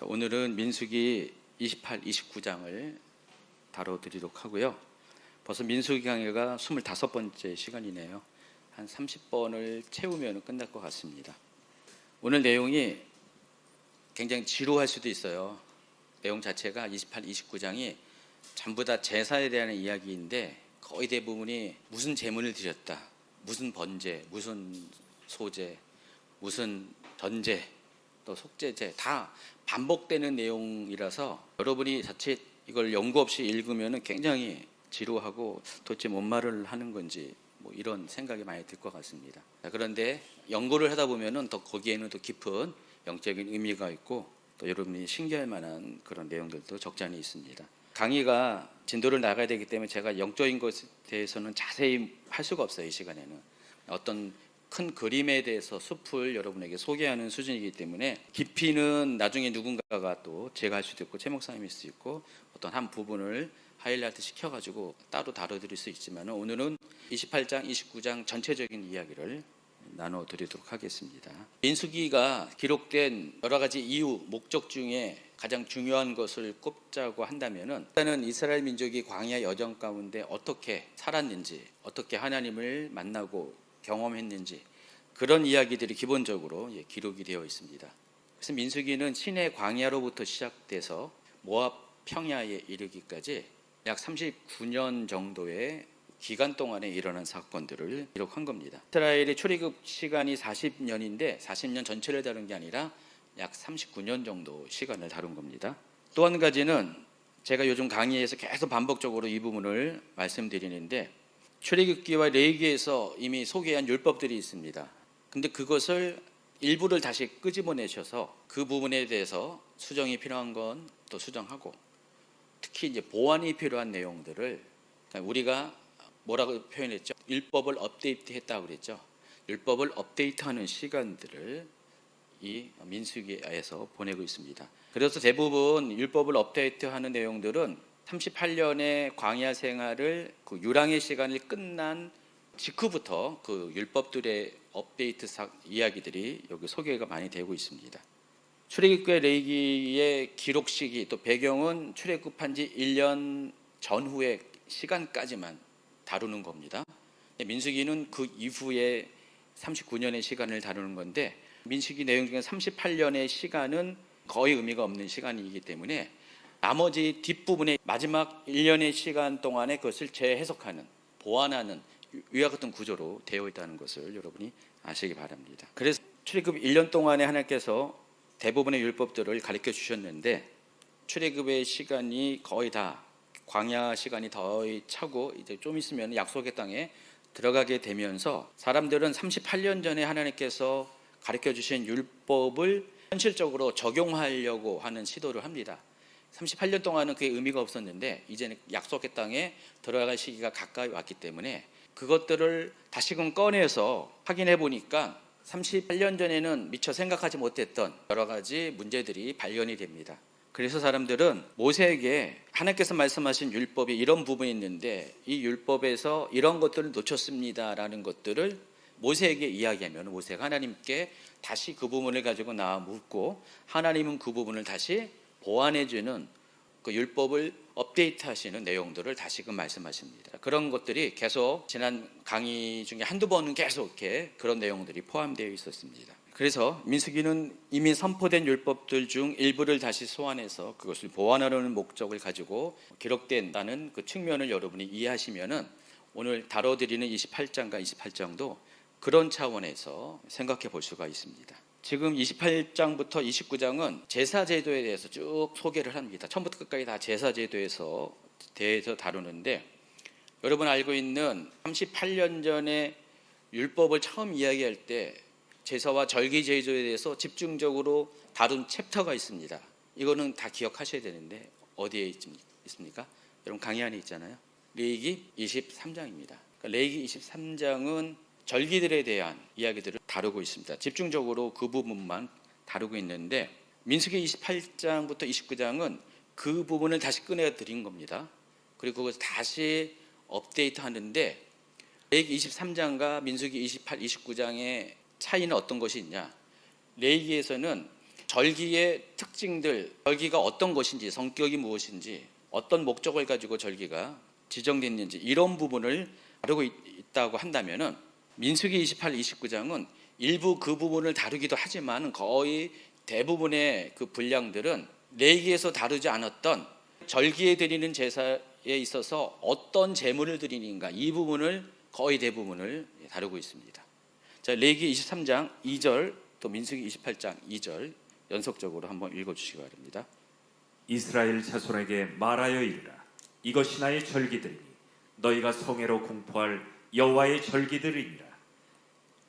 오늘은 민수기 28, 29장을 다뤄드리도록 하고요. 벌써 민수기 강의가 25번째 시간이네요. 한 30번을 채우면 끝날 것 같습니다. 오늘 내용이 굉장히 지루할 수도 있어요. 내용 자체가 28, 29장이 전부 다 제사에 대한 이야기인데 거의 대부분이 무슨 제물을 드렸다, 무슨 번제, 무슨 소제, 무슨 전제, 또 속죄제 다 반복되는 내용이라서 여러분이 자칫 이걸 연구 없이 읽으면 굉장히 지루하고 도대체 뭔 말을 하는 건지 이런 생각이 많이 들 것 같습니다. 그런데 연구를 하다 보면은 더 거기에는 더 깊은 영적인 의미가 있고 또 여러분이 신기할 만한 그런 내용들도 적잖이 있습니다. 강의가 진도를 나가야 되기 때문에 제가 영적인 것에 대해서는 자세히 할 수가 없어요. 이 시간에는 어떤 큰 그림에 대해서 숲을 여러분에게 소개하는 수준이기 때문에 깊이는 나중에 누군가가 또 제가 할 수도 있고 최 목사님일 수 있고 어떤 한 부분을 하이라이트 시켜가지고 따로 다뤄드릴 수 있지만 오늘은 28장, 29장 전체적인 이야기를 나눠드리도록 하겠습니다. 민수기가 기록된 여러 가지 이유, 목적 중에 가장 중요한 것을 꼽자고 한다면은 일단은 이스라엘 민족이 광야 여정 가운데 어떻게 살았는지, 어떻게 하나님을 만나고 경험했는지 그런 이야기들이 기본적으로 기록이 되어 있습니다. 그래서 민수기는 신의 광야로부터 시작돼서 모압 평야에 이르기까지 약 39년 정도의 기간 동안에 일어난 사건들을 기록한 겁니다. 이스라엘의 출애굽 시간이 40년인데 40년 전체를 다룬 게 아니라 약 39년 정도 시간을 다룬 겁니다. 또 한 가지는 제가 요즘 강의에서 계속 반복적으로 이 부분을 말씀드리는데 출애굽기와 레위기에서 이미 소개한 율법들이 있습니다. 근데 그것을 일부를 다시 끄집어내셔서 그 부분에 대해서 수정이 필요한 건 또 수정하고 특히 이제 보완이 필요한 내용들을 우리가 뭐라고 표현했죠? 율법을 업데이트했다고 그랬죠. 율법을 업데이트하는 시간들을 이 민수기에서 보내고 있습니다. 그래서 대부분 율법을 업데이트하는 내용들은 38년의 광야 생활을 그 유랑의 시간이 끝난 직후부터 그 율법들의 업데이트 이야기들이 여기 소개가 많이 되고 있습니다. 출애굽과 레위기의 기록 시기 또 배경은 출애굽한 지 1년 전후의 시간까지만 다루는 겁니다. 민수기는 그 이후에 39년의 시간을 다루는 건데 민수기 내용 중에 38년의 시간은 거의 의미가 없는 시간이기 때문에 나머지 뒷부분에 마지막 1년의 시간 동안에 그것을 재해석하는, 보완하는 위와 같은 구조로 되어 있다는 것을 여러분이 아시기 바랍니다. 그래서 출애굽 1년 동안에 하나님께서 대부분의 율법들을 가르쳐 주셨는데 출애굽의 시간이 거의 다 광야 시간이 더 차고 이제 좀 있으면 약속의 땅에 들어가게 되면서 사람들은 38년 전에 하나님께서 가르쳐 주신 율법을 현실적으로 적용하려고 하는 시도를 합니다. 38년 동안은 그게 의미가 없었는데 이제는 약속의 땅에 들어갈 시기가 가까이 왔기 때문에 그것들을 다시금 꺼내서 확인해 보니까 38년 전에는 미처 생각하지 못했던 여러 가지 문제들이 발견이 됩니다. 그래서 사람들은 모세에게 하나님께서 말씀하신 율법이 이런 부분이 있는데 이 율법에서 이런 것들을 놓쳤습니다라는 것들을 모세에게 이야기하면 모세가 하나님께 다시 그 부분을 가지고 나와 묻고 하나님은 그 부분을 다시 보완해주는 그 율법을 업데이트하시는 내용들을 다시금 말씀하십니다. 그런 것들이 계속 지난 강의 중에 한두 번은 계속 이렇게 그런 내용들이 포함되어 있었습니다. 그래서 민수기는 이미 선포된 율법들 중 일부를 다시 소환해서 그것을 보완하려는 목적을 가지고 기록된다는 그 측면을 여러분이 이해하시면은 오늘 다뤄드리는 28장과 28장도 그런 차원에서 생각해 볼 수가 있습니다. 지금 28장부터 29장은 제사제도에 대해서 쭉 소개를 합니다. 처음부터 끝까지 다 제사제도에서 대해서 다루는데 여러분 알고 있는 38년 전에 율법을 처음 이야기할 때 제사와 절기제도에 대해서 집중적으로 다룬 챕터가 있습니다. 이거는 다 기억하셔야 되는데 어디에 있습니까? 여러분 강의 안에 있잖아요. 레위기 23장입니다. 그러니까 레위기 23장은 절기들에 대한 이야기들을 다루고 있습니다. 집중적으로 그 부분만 다루고 있는데 민수기 28장부터 29장은 그 부분을 다시 꺼내드린 겁니다. 그리고 그것을 다시 업데이트하는데 레위기 23장과 민수기 28, 29장의 차이는 어떤 것이 있냐? 레위기에서는 절기의 특징들, 절기가 어떤 것인지, 성격이 무엇인지, 어떤 목적을 가지고 절기가 지정됐는지 이런 부분을 다루고 있다고 한다면은 민수기 28, 29장은 일부 그 부분을 다루기도 하지만 거의 대부분의 그 분량들은 레위기에서 다루지 않았던 절기에 드리는 제사에 있어서 어떤 제물을 드리는가 이 부분을 거의 대부분을 다루고 있습니다. 자, 레위기 23장 2절 또 민수기 28장 2절 연속적으로 한번 읽어주시기 바랍니다. 이스라엘 자손에게 말하여 이르라. 이것이 나의 절기들이니 너희가 성회로 공포할 여호와의 절기들이니라.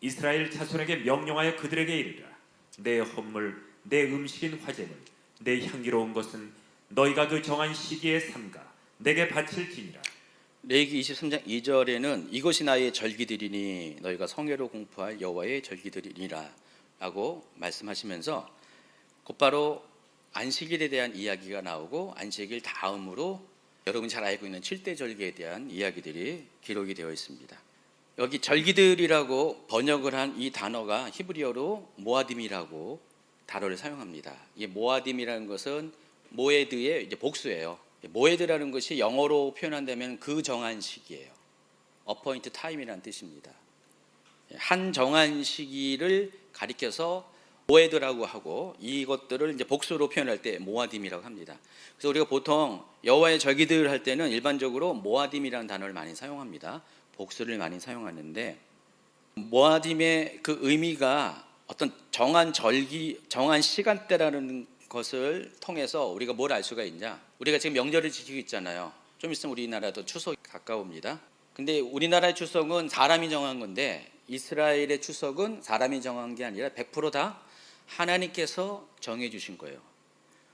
이스라엘 자손에게 명령하여 그들에게 이르라. 내 헌물, 내 음식인 화제물, 내 향기로운 것은 너희가 그 정한 시기에 삼가 내게 바칠지니라. 레위기 23장 2절에는 이것이 나의 절기들이니 너희가 성회로 공포할 여호와의 절기들이니라 라고 말씀하시면서 곧바로 안식일에 대한 이야기가 나오고 안식일 다음으로 여러분이 잘 알고 있는 7대 절기에 대한 이야기들이 기록이 되어 있습니다. 여기 절기들이라고 번역을 한 이 단어가 히브리어로 모아딤이라고 단어를 사용합니다. 이 모아딤이라는 것은 모에드의 이제 복수예요. 모에드라는 것이 영어로 표현한다면 그 정한 시기예요. appointed time이라는 뜻입니다. 한 정한 시기를 가리켜서 모에드라고 하고 이것들을 이제 복수로 표현할 때 모아딤이라고 합니다. 그래서 우리가 보통 여호와의 절기들 할 때는 일반적으로 모아딤이라는 단어를 많이 사용합니다. 복수를 많이 사용하는데 모아딤의 그 의미가 어떤 정한 절기, 정한 시간대라는 것을 통해서 우리가 뭘 알 수가 있냐? 우리가 지금 명절을 지키고 있잖아요. 좀 있으면 우리나라도 추석이 가까웁니다. 근데 우리나라의 추석은 사람이 정한 건데 이스라엘의 추석은 사람이 정한 게 아니라 100%다 하나님께서 정해 주신 거예요.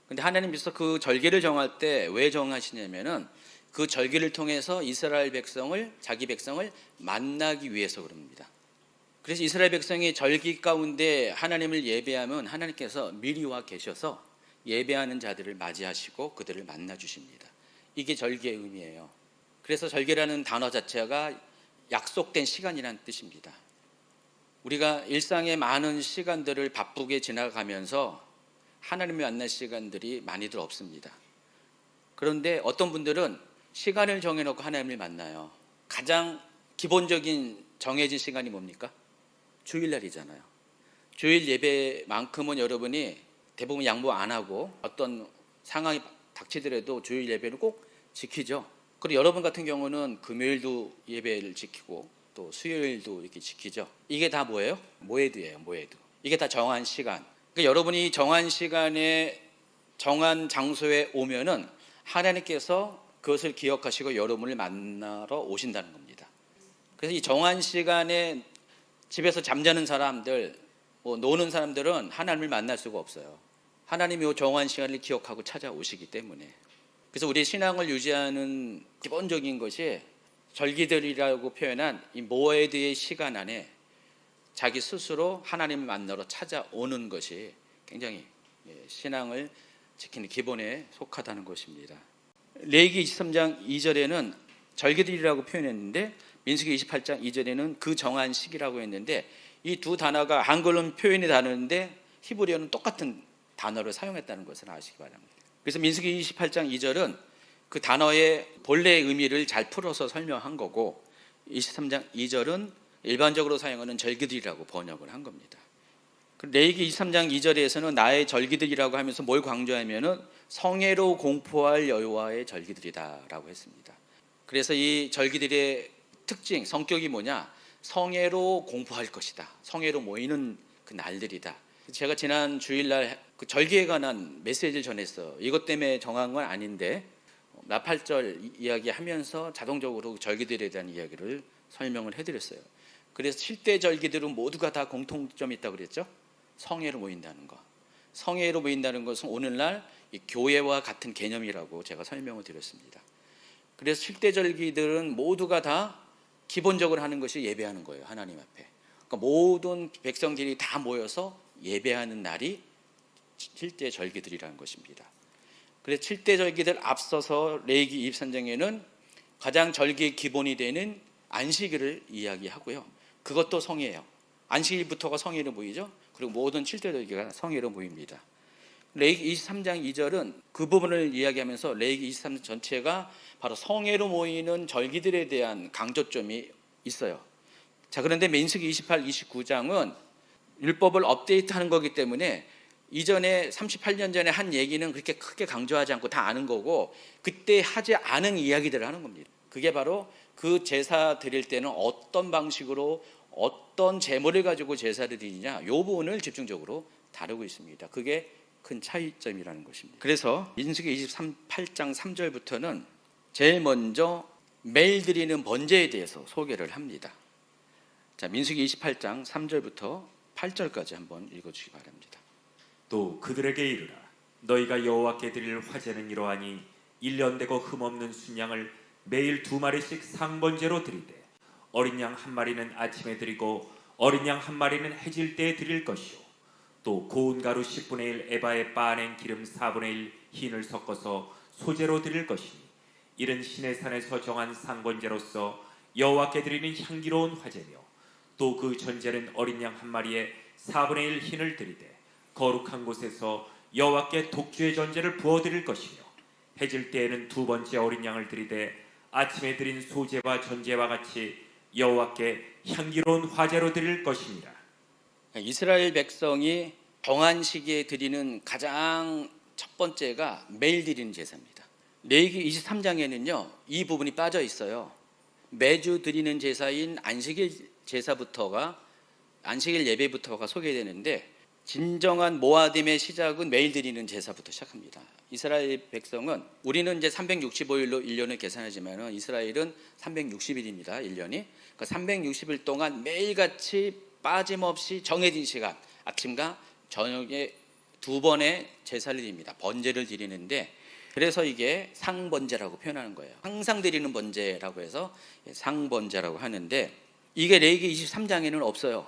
근데 하나님께서 그 절기를 정할 때 왜 정하시냐면은 그 절기를 통해서 이스라엘 백성을, 자기 백성을 만나기 위해서 그럽니다. 그래서 이스라엘 백성이 절기 가운데 하나님을 예배하면 하나님께서 미리 와 계셔서 예배하는 자들을 맞이하시고 그들을 만나 주십니다. 이게 절기의 의미예요. 그래서 절기라는 단어 자체가 약속된 시간이라는 뜻입니다. 우리가 일상의 많은 시간들을 바쁘게 지나가면서 하나님을 만날 시간들이 많이들 없습니다. 그런데 어떤 분들은 시간을 정해놓고 하나님을 만나요. 가장 기본적인 정해진 시간이 뭡니까? 주일날이잖아요. 주일 예배만큼은 여러분이 대부분 양보 안 하고 어떤 상황이 닥치더라도 주일 예배를 꼭 지키죠. 그리고 여러분 같은 경우는 금요일도 예배를 지키고 또 수요일도 이렇게 지키죠. 이게 다 뭐예요? 모에드예요. 모에드. 이게 다 정한 시간. 그러니까 여러분이 정한 시간에 정한 장소에 오면은 하나님께서 그것을 기억하시고 여러분을 만나러 오신다는 겁니다. 그래서 이 정한 시간에 집에서 잠자는 사람들, 노는 사람들은 하나님을 만날 수가 없어요. 하나님이 이 정한 시간을 기억하고 찾아오시기 때문에. 그래서 우리 신앙을 유지하는 기본적인 것이 절기들이라고 표현한 이 모에드의 시간 안에 자기 스스로 하나님을 만나러 찾아오는 것이 굉장히 신앙을 지키는 기본에 속하다는 것입니다. 레위기 23장 2절에는 절기들이라고 표현했는데 민수기 28장 2절에는 그 정한 시기라고 했는데 이 두 단어가 한글로는 표현이 다른데 히브리어는 똑같은 단어를 사용했다는 것을 아시기 바랍니다. 그래서 민수기 28장 2절은 그 단어의 본래의 의미를 잘 풀어서 설명한 거고 23장 2절은 일반적으로 사용하는 절기들이라고 번역을 한 겁니다. 레위기 23장 2절에서는 나의 절기들이라고 하면서 뭘 강조하면은 성회로 공포할 여호와의 절기들이다라고 했습니다. 그래서 이 절기들의 특징, 성격이 뭐냐? 성회로 공포할 것이다. 성회로 모이는 그 날들이다. 제가 지난 주일날 그 절기에 관한 메시지를 전했어요. 이것 때문에 정한 건 아닌데 나팔절 이야기하면서 자동적으로 절기들에 대한 이야기를 설명을 해드렸어요. 그래서 7대 절기들은 모두가 다 공통점이 있다고 그랬죠. 성회로 모인다는 거. 성회로 모인다는 것은 오늘날 이 교회와 같은 개념이라고 제가 설명을 드렸습니다. 그래서 7대 절기들은 모두가 다 기본적으로 하는 것이 예배하는 거예요. 하나님 앞에. 그러니까 모든 백성들이 다 모여서 예배하는 날이 7대 절기들이라는 것입니다. 그래서 7대 절기들 앞서서 레위기 23장에는 가장 절기의 기본이 되는 안식일을 이야기하고요. 그것도 성회예요. 안식일부터가 성회로 모이죠. 그리고 모든 7대 절기가 성회로 모입니다. 레위기 23장 2절은 그 부분을 이야기하면서 레위기 23장 전체가 바로 성회로 모이는 절기들에 대한 강조점이 있어요. 자, 그런데 민수기 28, 29장은 율법을 업데이트하는 거기 때문에 이전에 38년 전에 한 얘기는 그렇게 크게 강조하지 않고 다 아는 거고 그때 하지 않은 이야기들을 하는 겁니다. 그게 바로 그 제사 드릴 때는 어떤 방식으로 어떤 제물을 가지고 제사를 드리냐 이 부분을 집중적으로 다루고 있습니다. 그게 큰 차이점이라는 것입니다. 그래서 민수기 28장 3절부터는 제일 먼저 매일 드리는 번제에 대해서 소개를 합니다. 자, 민수기 28장 3절부터 8절까지 한번 읽어주시기 바랍니다. 또 그들에게 이르라 너희가 여호와께 드릴 화제는 이러하니 1년 되고 흠없는 순양을 매일 2마리씩 상번제로 드리되 어린 양 1마리는 아침에 드리고 어린 양 1마리는 해질 때에 드릴 것이요 또 고운 가루 10분의 1 에바에 빻아낸 기름 4분의 1 흰을 섞어서 소제로 드릴 것이니 이는 신의 산에서 정한 상번제로서 여호와께 드리는 향기로운 화제며 또 그 전제는 어린 양 1마리에 4분의 1 흰을 드리되 거룩한 곳에서 여호와께 독주의 전제를 부어 드릴 것이며 해질 때에는 2번째 어린 양을 드리되 아침에 드린 소제와 전제와 같이 여호와께 향기로운 화제로 드릴 것이니라. 이스라엘 백성이 정한 시기에 드리는 가장 첫 번째가 매일 드리는 제사입니다. 레위기 23장에는요 이 부분이 빠져 있어요. 매주 드리는 제사인 안식일 제사부터가 안식일 예배부터가 소개되는데 진정한 모아딤의 시작은 매일 드리는 제사부터 시작합니다. 이스라엘 백성은 우리는 이제 365일로 1년을 계산하지만 이스라엘은 360일입니다. 1년이. 그러니까 360일 동안 매일같이 빠짐없이 정해진 시간 아침과 저녁에 2번의 제사를 드립니다. 번제를 드리는데 그래서 이게 상번제라고 표현하는 거예요. 항상 드리는 번제라고 해서 상번제라고 하는데 이게 레위기 23장에는 없어요.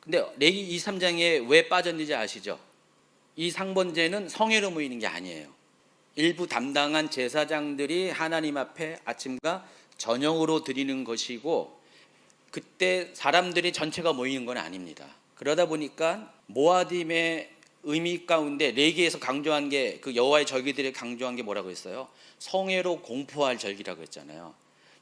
근데 레위기 23장에 왜 빠졌는지 아시죠? 이 상번제는 성회로 모이는 게 아니에요. 일부 담당한 제사장들이 하나님 앞에 아침과 저녁으로 드리는 것이고 그때 사람들이 전체가 모이는 건 아닙니다. 그러다 보니까 모아딤의 의미 가운데 레위기에서 강조한 게 그 여호와의 절기들을 강조한 게 뭐라고 했어요? 성회로 공포할 절기라고 했잖아요.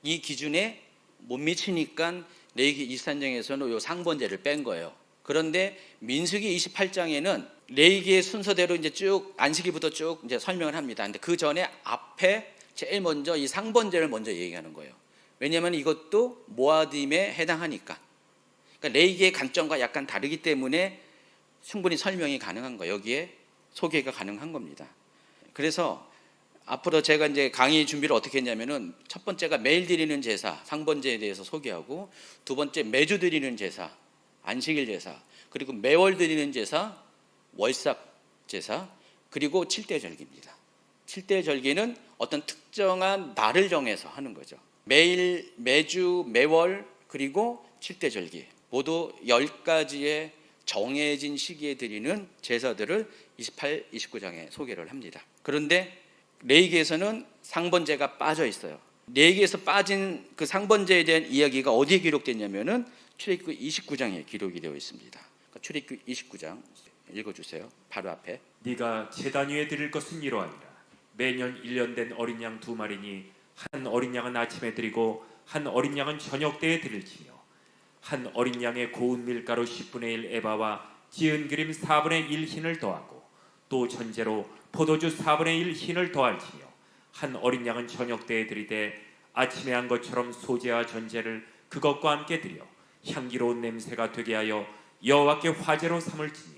이 기준에 못 미치니까 레위기 23장에서는 요 상번제를 뺀 거예요. 그런데 민수기 28장에는 레위기의 순서대로 이제 쭉 안식일부터 쭉 이제 설명을 합니다. 근데 그 전에 앞에 제일 먼저 이 상번제를 먼저 얘기하는 거예요. 왜냐하면 이것도 모아딤에 해당하니까. 그러니까 레위기의 관점과 약간 다르기 때문에 충분히 설명이 가능한 거예요. 여기에 소개가 가능한 겁니다. 그래서 앞으로 제가 이제 강의 준비를 어떻게 했냐면은 첫 번째가 매일 드리는 제사, 상번제에 대해서 소개하고 두 번째 매주 드리는 제사, 안식일 제사, 그리고 매월 드리는 제사, 월삭 제사, 그리고 7대 절기입니다. 7대 절기는 어떤 특정한 날을 정해서 하는 거죠. 매일, 매주, 매월, 그리고 7대 절기 모두 10가지의 정해진 시기에 드리는 제사들을 28, 29장에 소개를 합니다. 그런데 레위기에서는 상번제가 빠져 있어요. 레위기에서 빠진 그 상번제에 대한 이야기가 어디에 기록됐냐면은 출애굽기 29장에 기록이 되어 있습니다. 그러니까 출애굽기 29장 읽어주세요. 바로 앞에. 네가 제단 위에 드릴 것은 이러하니라. 매년 1년 된 어린 양 2마리니 한 어린 양은 아침에 드리고 한 어린 양은 저녁 때에 드릴지며 한 어린 양의 고운 밀가루 10분의 1 에바와 지은 기름 4분의 1 흰을 더하고 또 전제로 포도주 4분의 1 흰을 더할지며 한 어린 양은 저녁 때에 드리되 아침에 한 것처럼 소제와 전제를 그것과 함께 드려 향기로운 냄새가 되게 하여 여호와께 화제로 삼을지니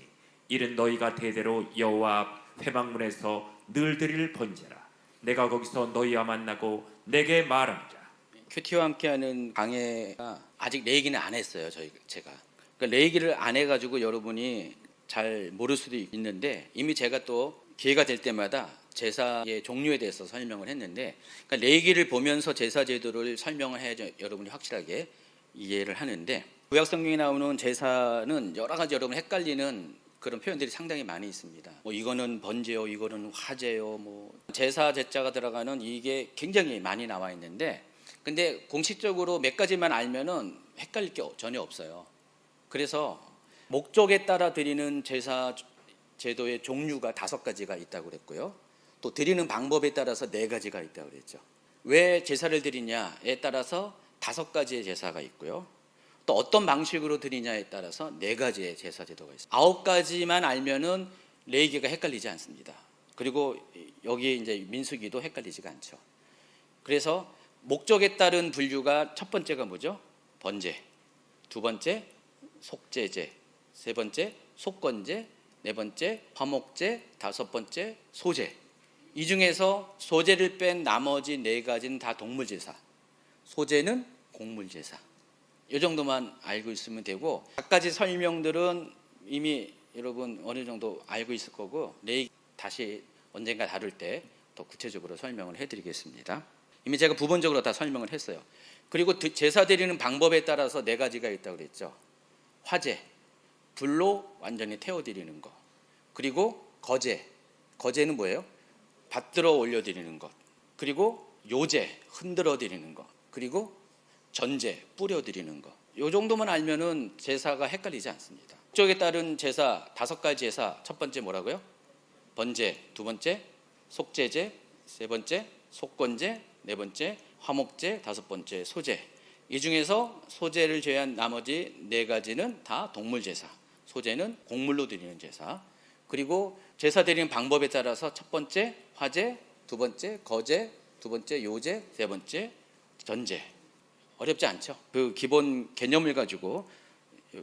이는 너희가 대대로 여호와 앞 회막문에서 늘 드릴 번제라. 내가 거기서 너희와 만나고 내게 말하리라. 큐티와 함께하는 강해가 아직 레위기는 안 했어요. 제가 그러니까 레위기를 안 해가지고 여러분이 잘 모를 수도 있는데 이미 제가 또 기회가 될 때마다 제사의 종류에 대해서 설명을 했는데 그러니까 레위기를 보면서 제사 제도를 설명을 해야 여러분이 확실하게 이해를 하는데 구약 성경에 나오는 제사는 여러 가지 여러분 헷갈리는 그런 표현들이 상당히 많이 있습니다. 뭐 이거는 번제요, 이거는 화제요, 뭐 제사 제자가 들어가는 이게 굉장히 많이 나와 있는데 근데 공식적으로 몇 가지만 알면은 헷갈릴 게 전혀 없어요. 그래서 목적에 따라 드리는 제사 제도의 종류가 5가지가 있다고 그랬고요. 또 드리는 방법에 따라서 4가지가 있다고 그랬죠. 왜 제사를 드리냐에 따라서 5가지의 제사가 있고요. 또 어떤 방식으로 드리냐에 따라서 4가지의 제사 제도가 있습니다. 9가지만 알면은 레위기가 헷갈리지 않습니다. 그리고 여기 이제 민수기도 헷갈리지가 않죠. 그래서 목적에 따른 분류가 첫 번째가 뭐죠? 번제, 두 번째 속죄제, 세 번째 속건제, 네 번째 화목제, 5번째 소제. 이 중에서 소제를 뺀 나머지 4가지는 다 동물제사, 소제는 곡물제사. 이 정도만 알고 있으면 되고, 각가지 설명들은 이미 여러분 어느 정도 알고 있을 거고, 다시 언젠가 다룰 때 더 구체적으로 설명을 해드리겠습니다. 이미 제가 부분적으로 다 설명을 했어요. 그리고 제사 드리는 방법에 따라서 4가지가 있다고 그랬죠. 화제, 불로 완전히 태워드리는 것. 그리고 거제, 거제는 뭐예요? 받들어 올려드리는 것. 그리고 요제, 흔들어 드리는 것. 그리고 전제, 뿌려 드리는 것. 이 정도만 알면은 제사가 헷갈리지 않습니다. 목적에 따른 제사 5가지 제사. 첫 번째 뭐라고요? 번제, 두 번째 속죄제, 세 번째 속건제, 네 번째 화목제, 5번째 소제. 이 중에서 소제를 제외한 나머지 4가지는 다 동물제사, 소제는 곡물로 드리는 제사. 그리고 제사 드리는 방법에 따라서 첫 번째 화제, 두 번째 거제, 두 번째 요제, 세 번째 전제. 어렵지 않죠? 그 기본 개념을 가지고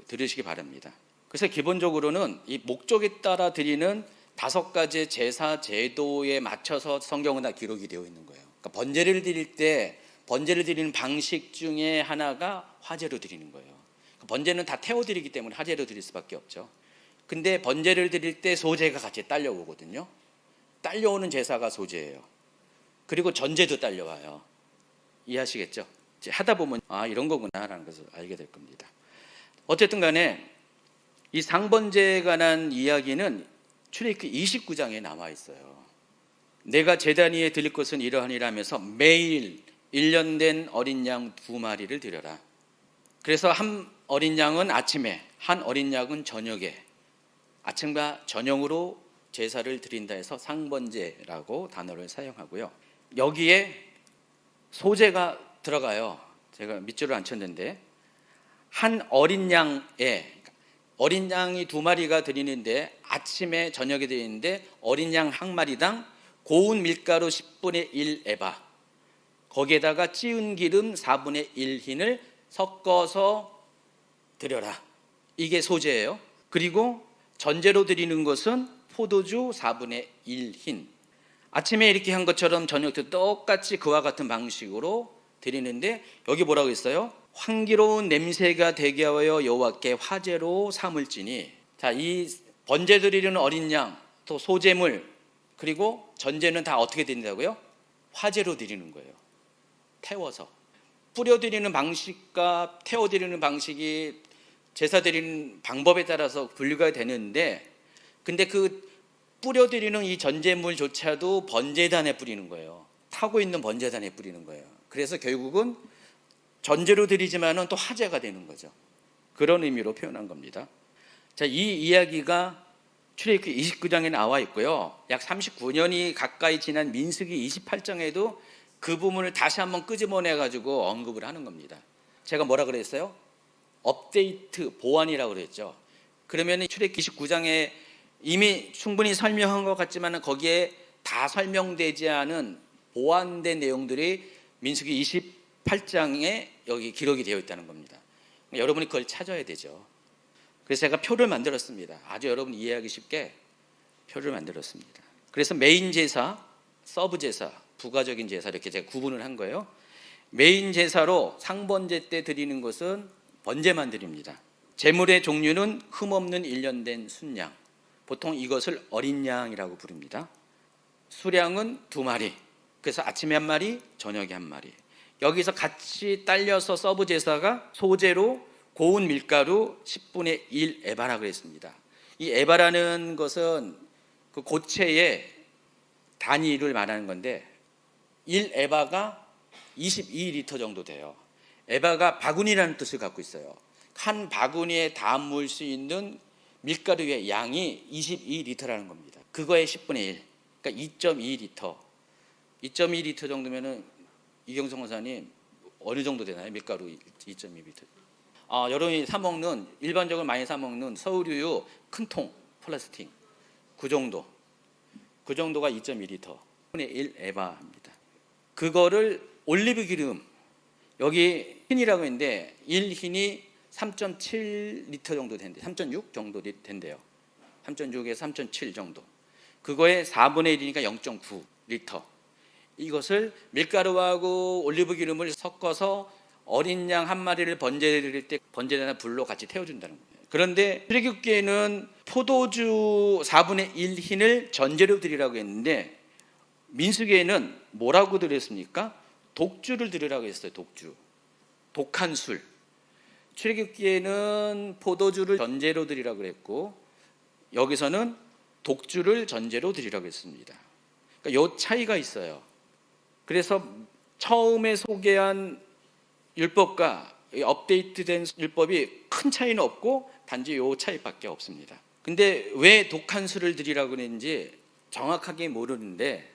들으시기 바랍니다. 그래서 기본적으로는 이 목적에 따라 드리는 5가지의 제사 제도에 맞춰서 성경은 다 기록이 되어 있는 거예요. 그러니까 번제를 드릴 때 번제를 드리는 방식 중에 하나가 화제로 드리는 거예요. 번제는 다 태워드리기 때문에 화제로 드릴 수밖에 없죠. 근데 번제를 드릴 때 소제가 같이 딸려오거든요. 딸려오는 제사가 소제예요. 그리고 전제도 딸려와요. 이해하시겠죠? 이제 하다 보면 이런 거구나라는 것을 알게 될 겁니다. 어쨌든 간에 이 상번제에 관한 이야기는 출애굽기 29장에 나와 있어요. 내가 제단 위에 드릴 것은 이러하니라 하면서 매일 1년 된 어린 양 2마리를 드려라. 그래서 한 어린 양은 아침에, 한 어린 양은 저녁에, 아침과 저녁으로 제사를 드린다 해서 상번제라고 단어를 사용하고요. 여기에 소제가 들어가요. 제가 밑줄을 안 쳤는데, 한 어린 양이 2마리가 드리는데 아침에 저녁에 드리는데 어린 양 한 마리당 고운 밀가루 10분의 1 에바, 거기에다가 찌은 기름 4분의 1 흰을 섞어서 드려라. 이게 소제예요. 그리고 전제로 드리는 것은 포도주 4분의 1 흰. 아침에 이렇게 한 것처럼 저녁도 똑같이 그와 같은 방식으로 드리는데, 여기 뭐라고 했어요? 향기로운 냄새가 되게 하여 여호와께 화제로 삼을지니. 자, 이 번제 드리는 어린 양, 또 소제물, 그리고 전제는 다 어떻게 드린다고요? 화제로 드리는 거예요. 태워서. 뿌려 드리는 방식과 태워 드리는 방식이 제사 드리는 방법에 따라서 분류가 되는데, 근데 그 뿌려 드리는 이 전제물조차도 번제단에 뿌리는 거예요. 타고 있는 번제단에 뿌리는 거예요. 그래서 결국은 전제로 드리지만은 또 화제가 되는 거죠. 그런 의미로 표현한 겁니다. 자, 이 이야기가 출애굽기 29장에 나와 있고요. 약 39년이 가까이 지난 민수기 28장에도 그 부분을 다시 한번 끄집어내 가지고 언급을 하는 겁니다. 제가 뭐라 그랬어요? 업데이트, 보완이라고 그랬죠. 그러면 출애굽기 29장에 이미 충분히 설명한 것 같지만 거기에 다 설명되지 않은 보완된 내용들이 민수기 28장에 여기 기록이 되어 있다는 겁니다. 여러분이 그걸 찾아야 되죠. 그래서 제가 표를 만들었습니다. 아주 여러분 이해하기 쉽게 표를 만들었습니다. 그래서 메인 제사, 서브 제사, 부가적인 제사 이렇게 제가 구분을 한 거예요. 메인 제사로 상번제 때 드리는 것은 번제만 드립니다. 제물의 종류는 흠없는 1년 된 순양, 보통 이것을 어린 양이라고 부릅니다. 수량은 2마리, 그래서 아침에 1마리, 저녁에 1마리. 여기서 같이 딸려서 서브 제사가 소제로 고운 밀가루 10분의 1 에바라고 했습니다. 이 에바라는 것은 그 고체의 단위를 말하는 건데 1 에바가 22리터 정도 돼요. 에바가 바구니라는 뜻을 갖고 있어요. 한 바구니에 담을 수 있는 밀가루의 양이 22리터라는 겁니다. 그거의 10분의 1. 그러니까 2.2리터. 2.2리터 정도면은 이경성 원사님 어느 정도 되나요? 밀가루 2.2리터. 여러분이 사 먹는 일반적으로 많이 사 먹는 서울우유 큰 통 플라스틱 그 정도. 그 정도가 2.2리터. 10분의 1 에바입니다. 그거를 올리브 기름 여기 흰이라고 했는데 1흰이 3.7리터 정도 된대. 3.6 정도 된대요. 3.6에서 3.7 정도. 그거의 4분의 1이니까 0.9리터. 이것을 밀가루하고 올리브 기름을 섞어서 어린 양 한 마리를 번제드릴 때 번제되는 불로 같이 태워준다는 거예요. 그런데 출애굽기에는 포도주 4분의 1 흰을 전제로 드리라고 했는데 민수기에는 뭐라고 드렸습니까? 독주를 드리라고 했어요. 독주. 독한 술. 출애굽기에는 포도주를 전제로 드리라고 했고 여기서는 독주를 전제로 드리라고 했습니다. 그러니까 이 차이가 있어요. 그래서 처음에 소개한 율법과 업데이트된 율법이 큰 차이는 없고 단지 이 차이밖에 없습니다. 근데 왜 독한 술을 드리라고 했는지 정확하게 모르는데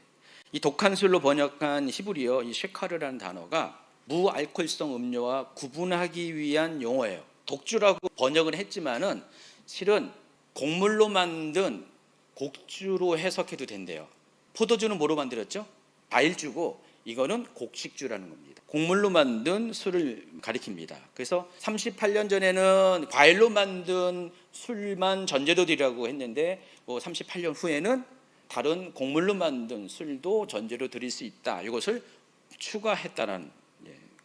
이 독한 술로 번역한 히브리어 이 쉐카르라는 단어가 무알코올성 음료와 구분하기 위한 용어예요. 독주라고 번역을 했지만은 실은 곡물로 만든 곡주로 해석해도 된대요. 포도주는 뭐로 만들었죠? 과일주고 이거는 곡식주라는 겁니다. 곡물로 만든 술을 가리킵니다. 그래서 38년 전에는 과일로 만든 술만 전제로 드리라고 했는데 38년 후에는 다른 곡물로 만든 술도 전제로 드릴 수 있다. 이것을 추가했다는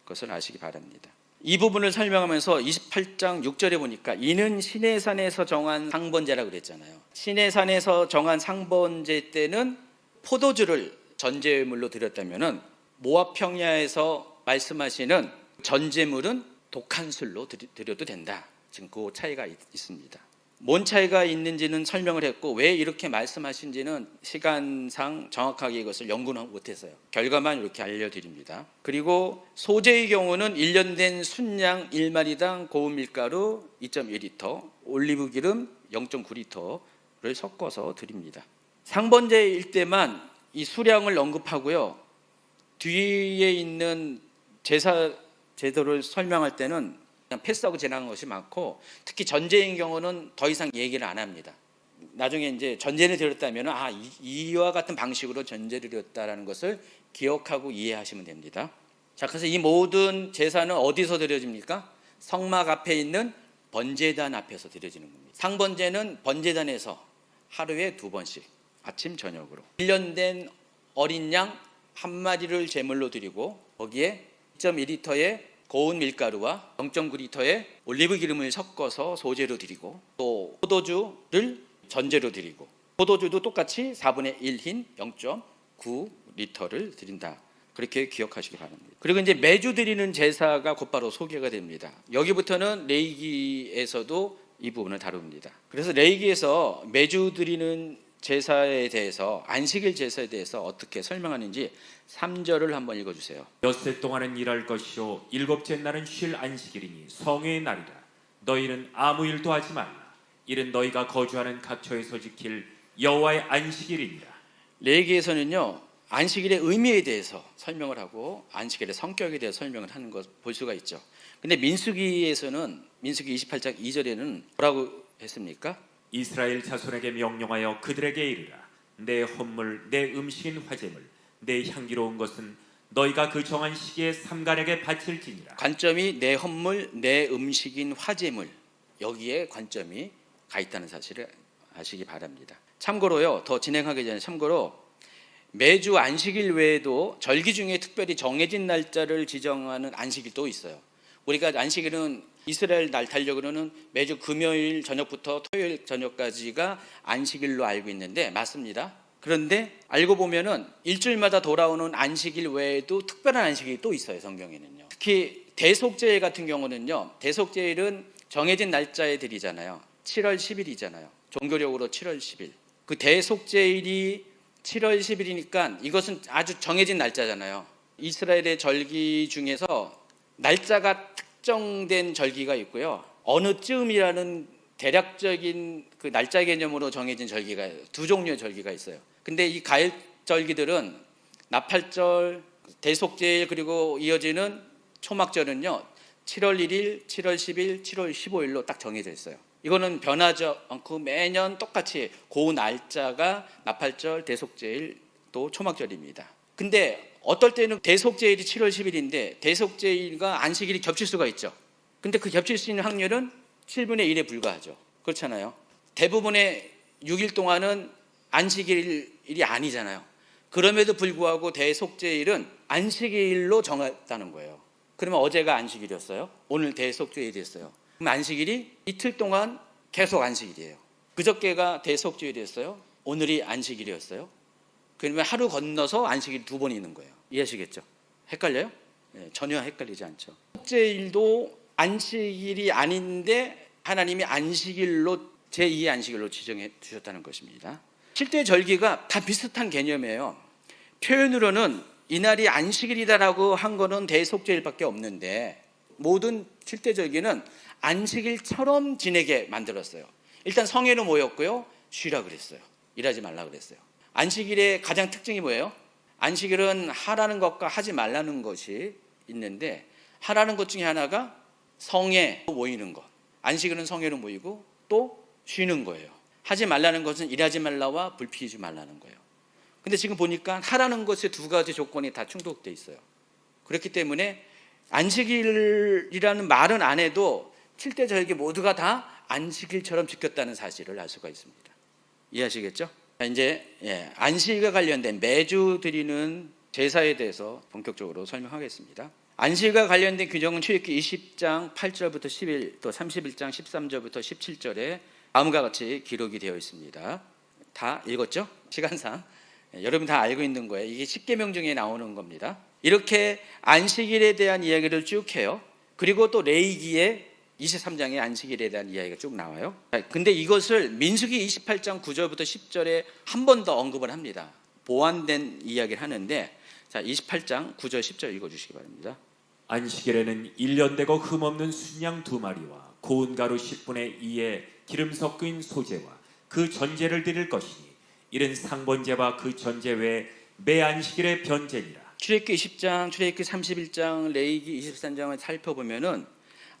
것을 아시기 바랍니다. 이 부분을 설명하면서 28장 6절에 보니까 이는 시내산에서 정한 상번제라고 그랬잖아요. 시내산에서 정한 상번제 때는 포도주를 전제물로 드렸다면은 모압 평야에서 말씀하시는 전제물은 독한 술로 드려도 된다. 지금 그 차이가 있습니다. 뭔 차이가 있는지는 설명을 했고 왜 이렇게 말씀하신지는 시간상 정확하게 이것을 연구는 못했어요. 결과만 이렇게 알려드립니다. 그리고 소재의 경우는 1년 된 순양 1마리당 고운 밀가루 2.1리터, 올리브 기름 0.9리터를 섞어서 드립니다. 상번제일 때만 이 수량을 언급하고요. 뒤에 있는 제사 제도를 설명할 때는 그냥 패스하고 지나간 것이 많고 특히 전제인 경우는 더 이상 얘기를 안 합니다. 나중에 이제 전제를 드렸다면 이와 같은 방식으로 전제를 드렸다라는 것을 기억하고 이해하시면 됩니다. 자, 그래서 이 모든 제사는 어디서 드려집니까? 성막 앞에 있는 번제단 앞에서 드려지는 겁니다. 상번제는 번제단에서 하루에 2번씩 아침 저녁으로 1년 된 어린 양 한 마리를 제물로 드리고 거기에 2.1리터의 고운 밀가루와 0.9리터의 올리브 기름을 섞어서 소재로 드리고 또 포도주를 전제로 드리고 포도주도 똑같이 4분의 1 흰 0.9리터를 드린다. 그렇게 기억하시기 바랍니다. 그리고 이제 매주 드리는 제사가 곧바로 소개가 됩니다. 여기부터는 레위기에서도 이 부분을 다룹니다. 그래서 레위기에서 매주 드리는 제사에 대해서 안식일 제사에 대해서 어떻게 설명하는지 3절을 한번 읽어주세요. 엿새 동안은 일할 것이요 일곱째 날은 쉴 안식일이니 성회의 날이라. 너희는 아무 일도 하지 말라. 이는 너희가 거주하는 각처에서 지킬 여호와의 안식일이니라. 레위기에서는요 안식일의 의미에 대해서 설명을 하고 안식일의 성격에 대해서 설명을 하는 것 볼 수가 있죠. 근데 민수기에서는 민수기 28장 2절에는 뭐라고 했습니까? 이스라엘 자손에게 명령하여 그들에게 이르라. 내 헌물 내 음식인 화제물 내 향기로운 것은 너희가 그 정한 시기에 삼간에게 바칠지니라. 관점이 내 헌물 내 음식인 화제물 여기에 관점이 가 있다는 사실을 아시기 바랍니다. 참고로요 더 진행하기 전에 참고로 매주 안식일 외에도 절기 중에 특별히 정해진 날짜를 지정하는 안식일도 있어요. 우리가 안식일은 이스라엘 날 달력으로는 매주 금요일 저녁부터 토요일 저녁까지가 안식일로 알고 있는데 맞습니다. 그런데 알고 보면은 일주일마다 돌아오는 안식일 외에도 특별한 안식일이 또 있어요. 성경에는요. 특히 대속제일 같은 경우는요. 대속제일은 정해진 날짜에 드리잖아요. 7월 10일이잖아요. 종교력으로 7월 10일. 그 대속제일이 7월 10일이니까 이것은 아주 정해진 날짜잖아요. 이스라엘의 절기 중에서 날짜가 특정된 절기가 있고요. 어느 쯤이라는 대략적인 그 날짜 개념으로 정해진 절기가 두 종류의 절기가 있어요. 근데 이 가을 절기들은 나팔절, 대속제일 그리고 이어지는 초막절은요 7월 1일, 7월 10일, 7월 15일로 딱 정해져 있어요. 이거는 변하지 않고 매년 똑같이 그 날짜가 나팔절, 대속제일 또 초막절입니다. 근데 어떨 때는 대속제일이 7월 10일인데 대속제일과 안식일이 겹칠 수가 있죠. 근데 그 겹칠 수 있는 확률은 7분의 1에 불과하죠. 그렇잖아요. 대부분의 6일 동안은 안식일이 아니잖아요. 그럼에도 불구하고 대속제일은 안식일로 정했다는 거예요. 그러면 어제가 안식일이었어요. 오늘 대속제일이었어요. 그럼 안식일이 이틀 동안 계속 안식일이에요. 그저께가 대속제일이었어요. 오늘이 안식일이었어요. 그러면 하루 건너서 안식일 두 번 있는 거예요. 이해하시겠죠? 헷갈려요? 네, 전혀 헷갈리지 않죠. 속죄일도 안식일이 아닌데 하나님이 안식일로 제2의 안식일로 지정해 주셨다는 것입니다. 실제 절기가 다 비슷한 개념이에요. 표현으로는 이날이 안식일이다라고 한 거는 대속죄일밖에 없는데 모든 실제 절기는 안식일처럼 지내게 만들었어요. 일단 성회로 모였고요. 쉬라 그랬어요. 일하지 말라 그랬어요. 안식일의 가장 특징이 뭐예요? 안식일은 하라는 것과 하지 말라는 것이 있는데 하라는 것 중에 하나가 성회 모이는 것. 안식일은 성회로 모이고 또 쉬는 거예요. 하지 말라는 것은 일하지 말라와 불 피우지 말라는 거예요. 근데 지금 보니까 하라는 것의 두 가지 조건이 다 충족되어 있어요. 그렇기 때문에 안식일이라는 말은 안 해도 7대 절기 모두가 다 안식일처럼 지켰다는 사실을 알 수가 있습니다. 이해하시겠죠? 이제 안식일과 관련된 매주 드리는 제사에 대해서 본격적으로 설명하겠습니다. 안식일과 관련된 규정은 출애굽기 20장 8절부터 11, 또 31장 13절부터 17절에 다음과 같이 기록이 되어 있습니다. 다 읽었죠? 시간상 여러분 다 알고 있는 거예요. 이게 십계명 중에 나오는 겁니다. 이렇게 안식일에 대한 이야기를 쭉 해요. 그리고 또 레위기에 23장에 안식일에 대한 이야기가 쭉 나와요. 근데 이것을 민수기 28장 9절부터 10절에 한 번 더 언급을 합니다. 보완된 이야기를 하는데 자 28장 9절 10절 읽어주시기 바랍니다. 안식일에는 1년 되고 흠없는 순양 2마리와 고운 가루 10분의 2의 기름 섞인 소제와 그 전제를 드릴 것이니 이는 상번제와 그 전제 외에 매 안식일의 변제니라. 출애굽기 20장, 출애굽기 31장, 레위기 23장을 살펴보면은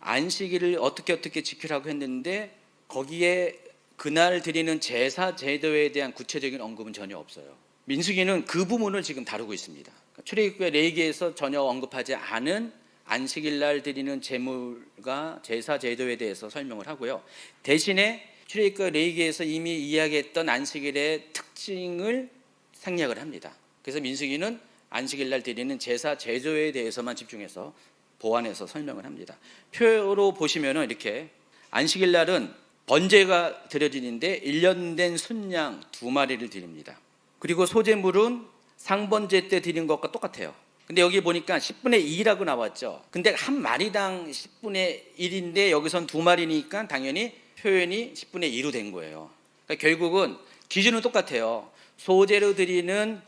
안식일을 어떻게 지키라고 했는데 거기에 그날 드리는 제사 제도에 대한 구체적인 언급은 전혀 없어요. 민수기는 그 부분을 지금 다루고 있습니다. 출애굽기와 레위기에서 전혀 언급하지 않은 안식일 날 드리는 제물과 제사 제도에 대해서 설명을 하고요. 대신에 출애굽기와 레위기에서 이미 이야기했던 안식일의 특징을 생략을 합니다. 그래서 민수기는 안식일 날 드리는 제사 제도에 대해서만 집중해서 보완해서 설명을 합니다. 표로 보시면은 이렇게 안식일 날은 번제가 드려지는데 1년 된 순양 2마리를 드립니다. 그리고 소제물은 상번제 때 드린 것과 똑같아요. 근데 여기 보니까 10분의 2라고 나왔죠. 근데 한 마리당 10분의 1인데 여기선 2마리니까 당연히 표현이 10분의 2로 된 거예요. 그러니까 결국은 기준은 똑같아요. 소제로 드리는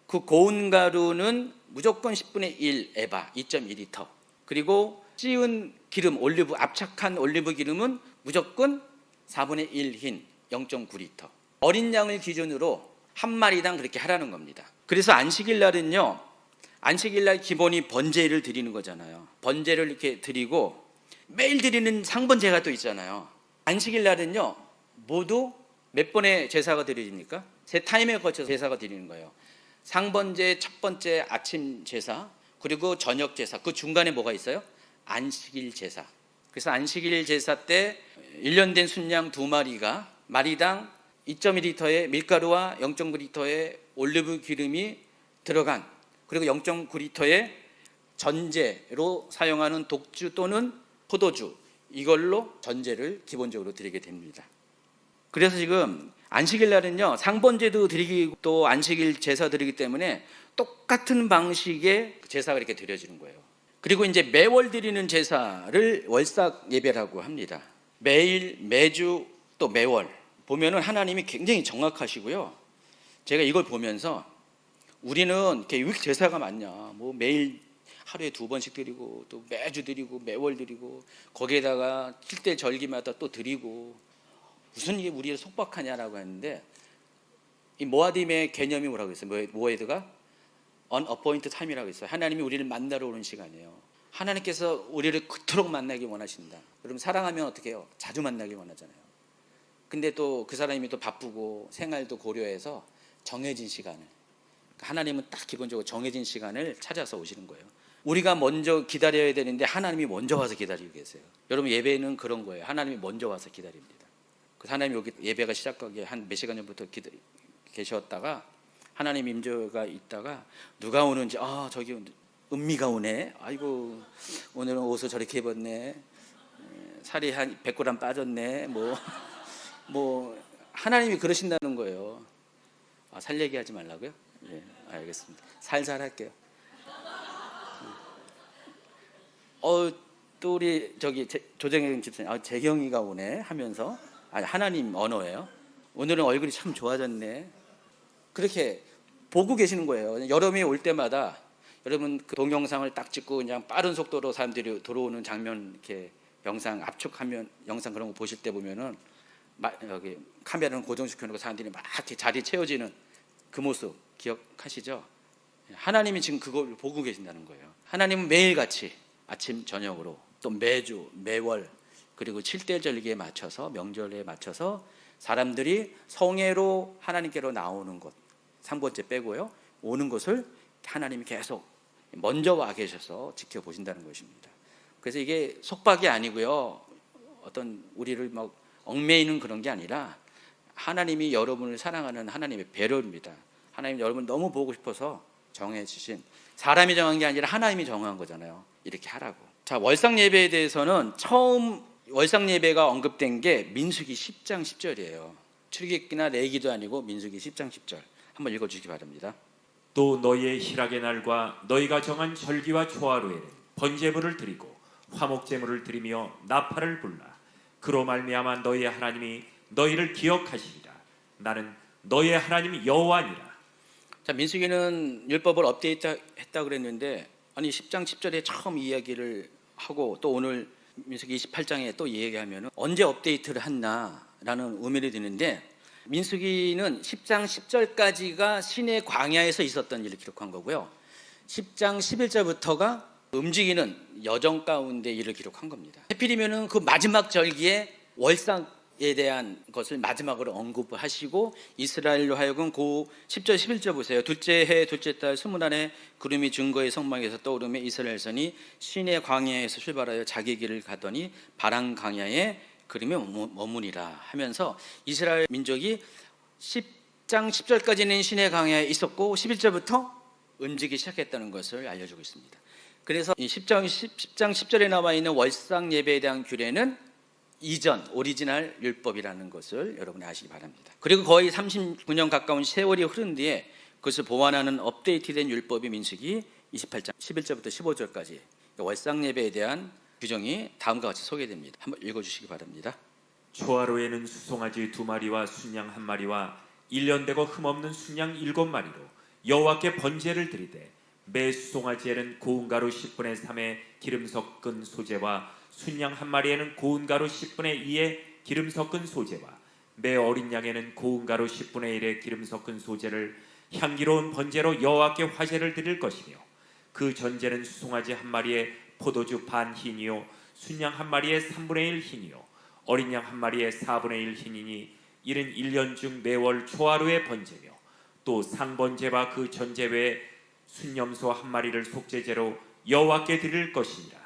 그 고운 가루는 무조건 10분의 1 에바 2.2리터. 그리고 찌은 기름 올리브 압착한 올리브 기름은 무조건 4분의 1 흰 0.9리터. 어린 양을 기준으로 한 마리당 그렇게 하라는 겁니다. 그래서 안식일 날은요. 안식일 날 기본이 번제를 드리는 거잖아요. 번제를 이렇게 드리고 매일 드리는 상번제가 또 있잖아요. 안식일 날은요. 모두 몇 번의 제사가 드려집니까? 세 타임에 거쳐서 제사가 드리는 거예요. 상번제 첫 번째 아침 제사 그리고 저녁 제사 그 중간에 뭐가 있어요? 안식일 제사. 그래서 안식일 제사 때 1년 된 순양 2마리가 마리당 2.2리터의 밀가루와 0.9리터의 올리브 기름이 들어간 그리고 0.9리터의 전제로 사용하는 독주 또는 포도주 이걸로 전제를 기본적으로 드리게 됩니다. 그래서 지금 안식일 날은요 상번제도 드리고 또 안식일 제사 드리기 때문에 똑같은 방식의 제사가 이렇게 드려지는 거예요. 그리고 이제 매월 드리는 제사를 월삭 예배라고 합니다. 매일 매주 또 매월 보면은 하나님이 굉장히 정확하시고요. 제가 이걸 보면서 우리는 이렇게 왜 제사가 많냐 뭐 매일 하루에 2번씩 드리고 또 매주 드리고 매월 드리고 거기에다가 7대 절기마다 또 드리고 무슨 이게 우리를 속박하냐라고 했는데 이 모아딤의 개념이 뭐라고 했어요? 모에드가 unappointed time이라고 했어요. 하나님이 우리를 만나러 오는 시간이에요. 하나님께서 우리를 그토록 만나기 원하신다. 그럼 사랑하면 어떻게 해요? 자주 만나기 원하잖아요. 근데 또 그 사람이 또 바쁘고 생활도 고려해서 정해진 시간을, 하나님은 딱 기본적으로 정해진 시간을 찾아서 오시는 거예요. 우리가 먼저 기다려야 되는데 하나님이 먼저 와서 기다리고 계세요. 여러분 예배는 그런 거예요. 하나님이 먼저 와서 기다립니다. 그 하나님이 여기 예배가 시작하기 한 몇 시간 전부터 계셨다가 하나님 임재가 있다가 누가 오는지 저기 은미가 오네. 아이고 오늘은 옷을 저렇게 입었네. 살이 한 100g 빠졌네. 뭐 하나님이 그러신다는 거예요. 살 얘기하지 말라고요? 네, 알겠습니다. 살살 할게요. 또 우리 저기 조정현 집사님, 재경이가 오네 하면서 하나님 언어예요. 오늘은 얼굴이 참 좋아졌네. 그렇게 보고 계시는 거예요. 여름이 올 때마다 여러분 그 동영상을 딱 찍고 그냥 빠른 속도로 사람들이 들어오는 장면 이렇게 영상 압축하면 영상 그런 거 보실 때 보면은 여기 카메라는 고정시켜놓고 사람들이 막 이렇게 자리 채워지는 그 모습 기억하시죠? 하나님이 지금 그걸 보고 계신다는 거예요. 하나님은 매일같이 아침 저녁으로 또 매주 매월 그리고 7대 절기에 맞춰서 명절에 맞춰서 사람들이 성회로 하나님께로 나오는 것 3번째 빼고요. 오는 것을 하나님이 계속 먼저 와 계셔서 지켜보신다는 것입니다. 그래서 이게 속박이 아니고요. 어떤 우리를 막 얽매이는 그런 게 아니라 하나님이 여러분을 사랑하는 하나님의 배려입니다. 하나님 여러분 너무 보고 싶어서 정해 주신, 사람이 정한 게 아니라 하나님이 정한 거잖아요. 이렇게 하라고. 자, 월상 예배에 대해서는 처음 월상 예배가 언급된 게 민수기 10장 10절이에요. 출애굽기나 레위기도 아니고 민수기 10장 10절. 한번 읽어 주시기 바랍니다. 또 너희의 희락의 날과 너희가 정한 절기와 초하루에는 번제물을 드리고 화목제물을 드리며 나팔을 불라. 그로 말미암아 너희의 하나님이 너희를 기억하시리라. 나는 너희의 하나님 여호와니라. 자, 민수기는 율법을 업데이트했다 그랬는데 아니 10장 10절에 처음 이야기를 하고 또 오늘 민수기 28장에 또 얘기하면 언제 업데이트를 했나라는 의미를 드는데, 민수기는 10장 10절까지가 시내 광야에서 있었던 일을 기록한 거고요. 10장 11절부터가 움직이는 여정 가운데 일을 기록한 겁니다. 하필이면은 그 마지막 절기에 월상에 대한 것을 마지막으로 언급을 하시고 이스라엘로 하여금 그 10절 11절 보세요. 둘째 해 둘째 달 스물날에 구름이 증거의 성막에서 떠오르며 이스라엘선이 시내 광야에서 출발하여 자기 길을 가더니 바람 광야에 그러며 머무니라 하면서 이스라엘 민족이 10장 10절까지는 시내 광야에 있었고 11절부터 움직이기 시작했다는 것을 알려주고 있습니다. 그래서 이 10장 10절에 나와 있는 월상 예배에 대한 규례는 이전 오리지널 율법이라는 것을 여러분이 아시기 바랍니다. 그리고 거의 39년 가까운 세월이 흐른 뒤에 그것을 보완하는 업데이트된 율법이 민수기 28장 11절부터 15절까지 월상 예배에 대한 규정이 다음과 같이 소개됩니다. 한번 읽어주시기 바랍니다. 초하루에는 수송아지 2마리와 순양 1마리와 1년 되고 흠없는 순양 7마리로 여호와께 번제를 드리되, 매 수송아지에는 고운 가루 10분의 3의 기름 섞은 소재와 순양 1마리에는 고운 가루 10분의 2의 기름 섞은 소재와 매 어린 양에는 고운 가루 10분의 1의 기름 섞은 소재를 향기로운 번제로 여호와께 화제를 드릴 것이며, 그 전제는 수송아지 1마리에 포도주 반 흰이요 순양 1마리에 3분의 1 흰이요 어린 양 1마리에 4분의 1 흰이니 이는 1년 중 매월 초하루의 번제며, 또 상번제와 그 전제 외에 순염소 1마리를 속죄제로 여호와께 드릴 것이니라.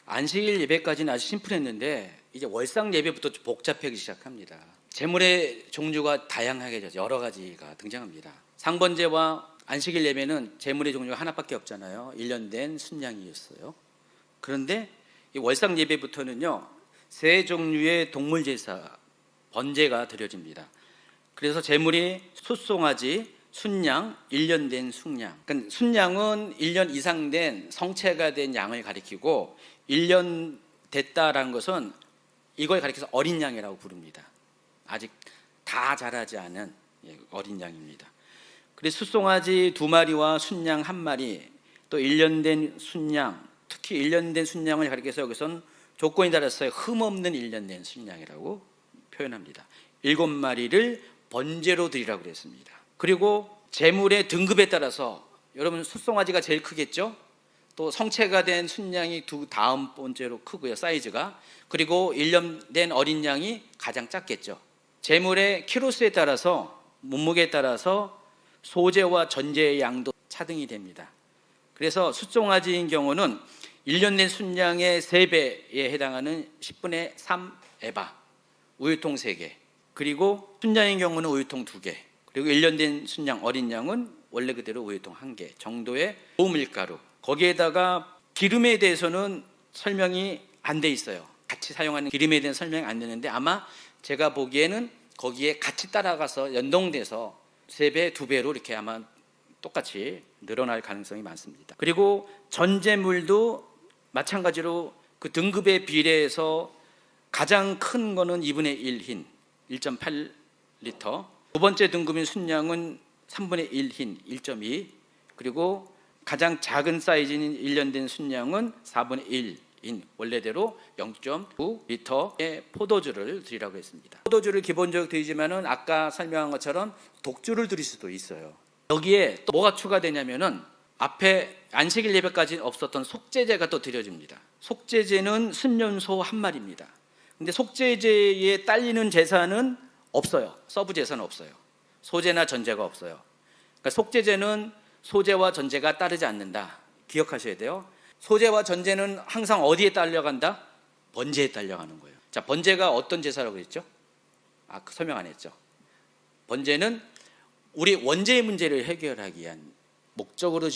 안식일 예배까지는 아주 심플했는데 이제 월상 예배부터 복잡해지기 시작합니다. 제물의 종류가 다양하게 여러 가지가 등장합니다. 상번제와 안식일 예배는 제물의 종류가 하나밖에 없잖아요. 1년 된 순양이었어요. 그런데 이 월상 예배부터는요, 세 종류의 동물 제사 번제가 드려집니다. 그래서 제물이 숫송아지, 순양, 1년 된 순양. 그러니까 순양은 1년 이상 된 성체가 된 양을 가리키고 1년 됐다라는 것은 이걸 가리켜서 어린 양이라고 부릅니다. 아직 다 자라지 않은 어린 양입니다. 그래서 숫송아지 2마리와 순양 1마리, 또 1년 된 순양, 특히 1년 된 순양을 가리켜서 여기서는 조건이 달았어요. 흠없는 1년 된 순양이라고 표현합니다. 7마리를 번제로 드리라고 그랬습니다. 그리고 제물의 등급에 따라서 여러분 숫송아지가 제일 크겠죠? 또 성체가 된 순양이 두 다음 번째로 크고요, 사이즈가. 그리고 1년 된 어린 양이 가장 작겠죠. 제물의 키로수에 따라서, 몸무게에 따라서 소제와 전제의 양도 차등이 됩니다. 그래서 숫송아지인 경우는 1년 된 순양의 3배에 해당하는 10분의 3 에바, 우유통 3개, 그리고 순양인 경우는 우유통 2개, 그리고 1년 된 순양 어린 양은 원래 그대로 우유통 1개 정도의 고밀가루, 거기에다가 기름에 대해서는 설명이 안 돼 있어요. 같이 사용하는 기름에 대한 설명이 안 되는데 아마 제가 보기에는 거기에 같이 따라가서 연동돼서 3배, 2배로 이렇게 아마 똑같이 늘어날 가능성이 많습니다. 그리고 전제물도 마찬가지로 그 등급에 비례해서 가장 큰 거는 2분의 1 흰 1.8리터, 두 번째 등급인 순양은 3분의 1 흰 1.2, 그리고 가장 작은 사이즈인 1년 된 순양은 4분의 1인 원래대로 0.9리터의 포도주를 드리라고 했습니다. 포도주를 기본적으로 드리지만은 아까 설명한 것처럼 독주를 드릴 수도 있어요. 여기에 또 뭐가 추가되냐면은 앞에 안식일 예배까지 없었던 속죄제가 또 드려집니다. 속죄제는 순념소 한 마리입니다. 근데 속죄제에 딸리는 제사는 없어요. 서브 제사는 없어요. 소제나 전제가 없어요. 그러니까 속죄제는 소제와 전제가 따르지 않는다. 기억하셔야 돼요. 소제와 전제는 항상 어디에 딸려간다? 번제에 딸려가는 거예요. 자, 번제가 어떤 제사라고 했죠? 설명 안 했죠. 번제는 우리 원죄의 문제를 해결하기 위한 목적으로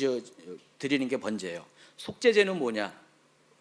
드리는 게 번제예요. 속죄제는 뭐냐?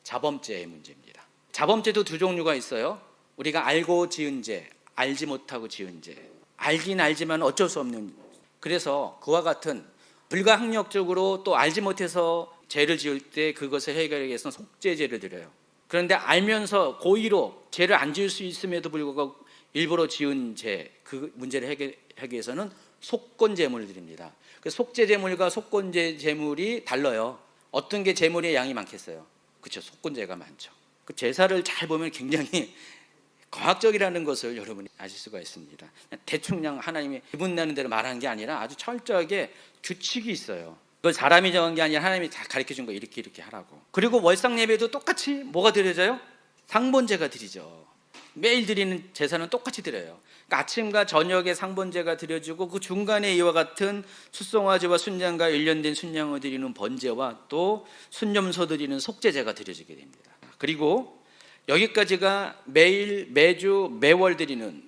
자범죄의 문제입니다. 자범죄도 두 종류가 있어요. 우리가 알고 지은 죄, 알지 못하고 지은 죄. 알긴 알지만 어쩔 수 없는. 그래서 그와 같은 불가항력적으로 또 알지 못해서 죄를 지을 때 그것을 해결하기 위해서는 속죄죄를 드려요. 그런데 알면서 고의로 죄를 안 지을 수 있음에도 불구하고 일부러 지은 죄, 그 문제를 해결하기 위해서는 속건제물을 드립니다. 속죄제물과 속건제물이 달라요. 어떤 게 제물의 양이 많겠어요? 그렇죠. 속건제가 많죠. 그 제사를 잘 보면 굉장히 과학적이라는 것을 여러분이 아실 수가 있습니다. 대충 그냥 하나님이 기분 나는 대로 말하는 게 아니라 아주 철저하게 규칙이 있어요. 그걸 사람이 정한 게 아니라 하나님이 다 가르쳐준 거 이렇게 하라고. 그리고 월상 예배도 똑같이 뭐가 드려져요? 상번제가 드리죠. 매일 드리는 제사는 똑같이 드려요. 그러니까 아침과 저녁에 상번제가 드려지고 그 중간에 이와 같은 숫송아지와 순양과 1년 된 순양을 드리는 번제와 또 순념소 드리는 속죄제가 드려지게 됩니다. 그리고 여기까지가 매일, 매주, 매월 드리는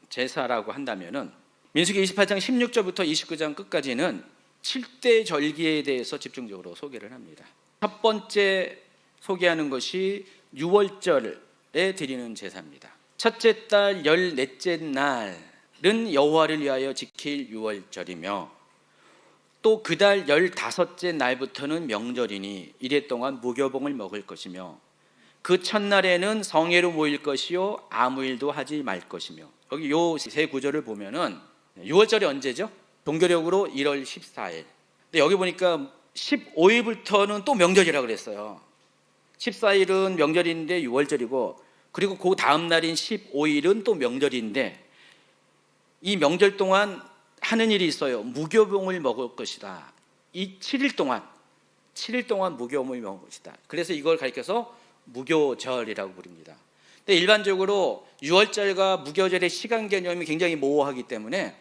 제사라고 한다면은 민수기 28장 16절부터 29장 끝까지는 7대 절기에 대해서 집중적으로 소개를 합니다. 첫 번째 소개하는 것이 유월절에 드리는 제사입니다. 첫째 달 14째 날은 여호와를 위하여 지킬 유월절이며 또 그 달 15째 날부터는 명절이니 이래 동안 무교봉을 먹을 것이며 그 첫날에는 성회로 모일 것이요 아무 일도 하지 말 것이며. 여기 요 세 구절을 보면은 6월절이 언제죠? 종교력으로 1월 14일. 근데 여기 보니까 15일부터는 또 명절이라고 그랬어요. 14일은 명절인데 6월절이고, 그리고 그 다음 날인 15일은 또 명절인데, 이 명절 동안 하는 일이 있어요. 무교봉을 먹을 것이다. 이 7일 동안 무교봉을 먹을 것이다. 그래서 이걸 가리켜서 무교절이라고 부릅니다. 근데 일반적으로 6월절과 무교절의 시간 개념이 굉장히 모호하기 때문에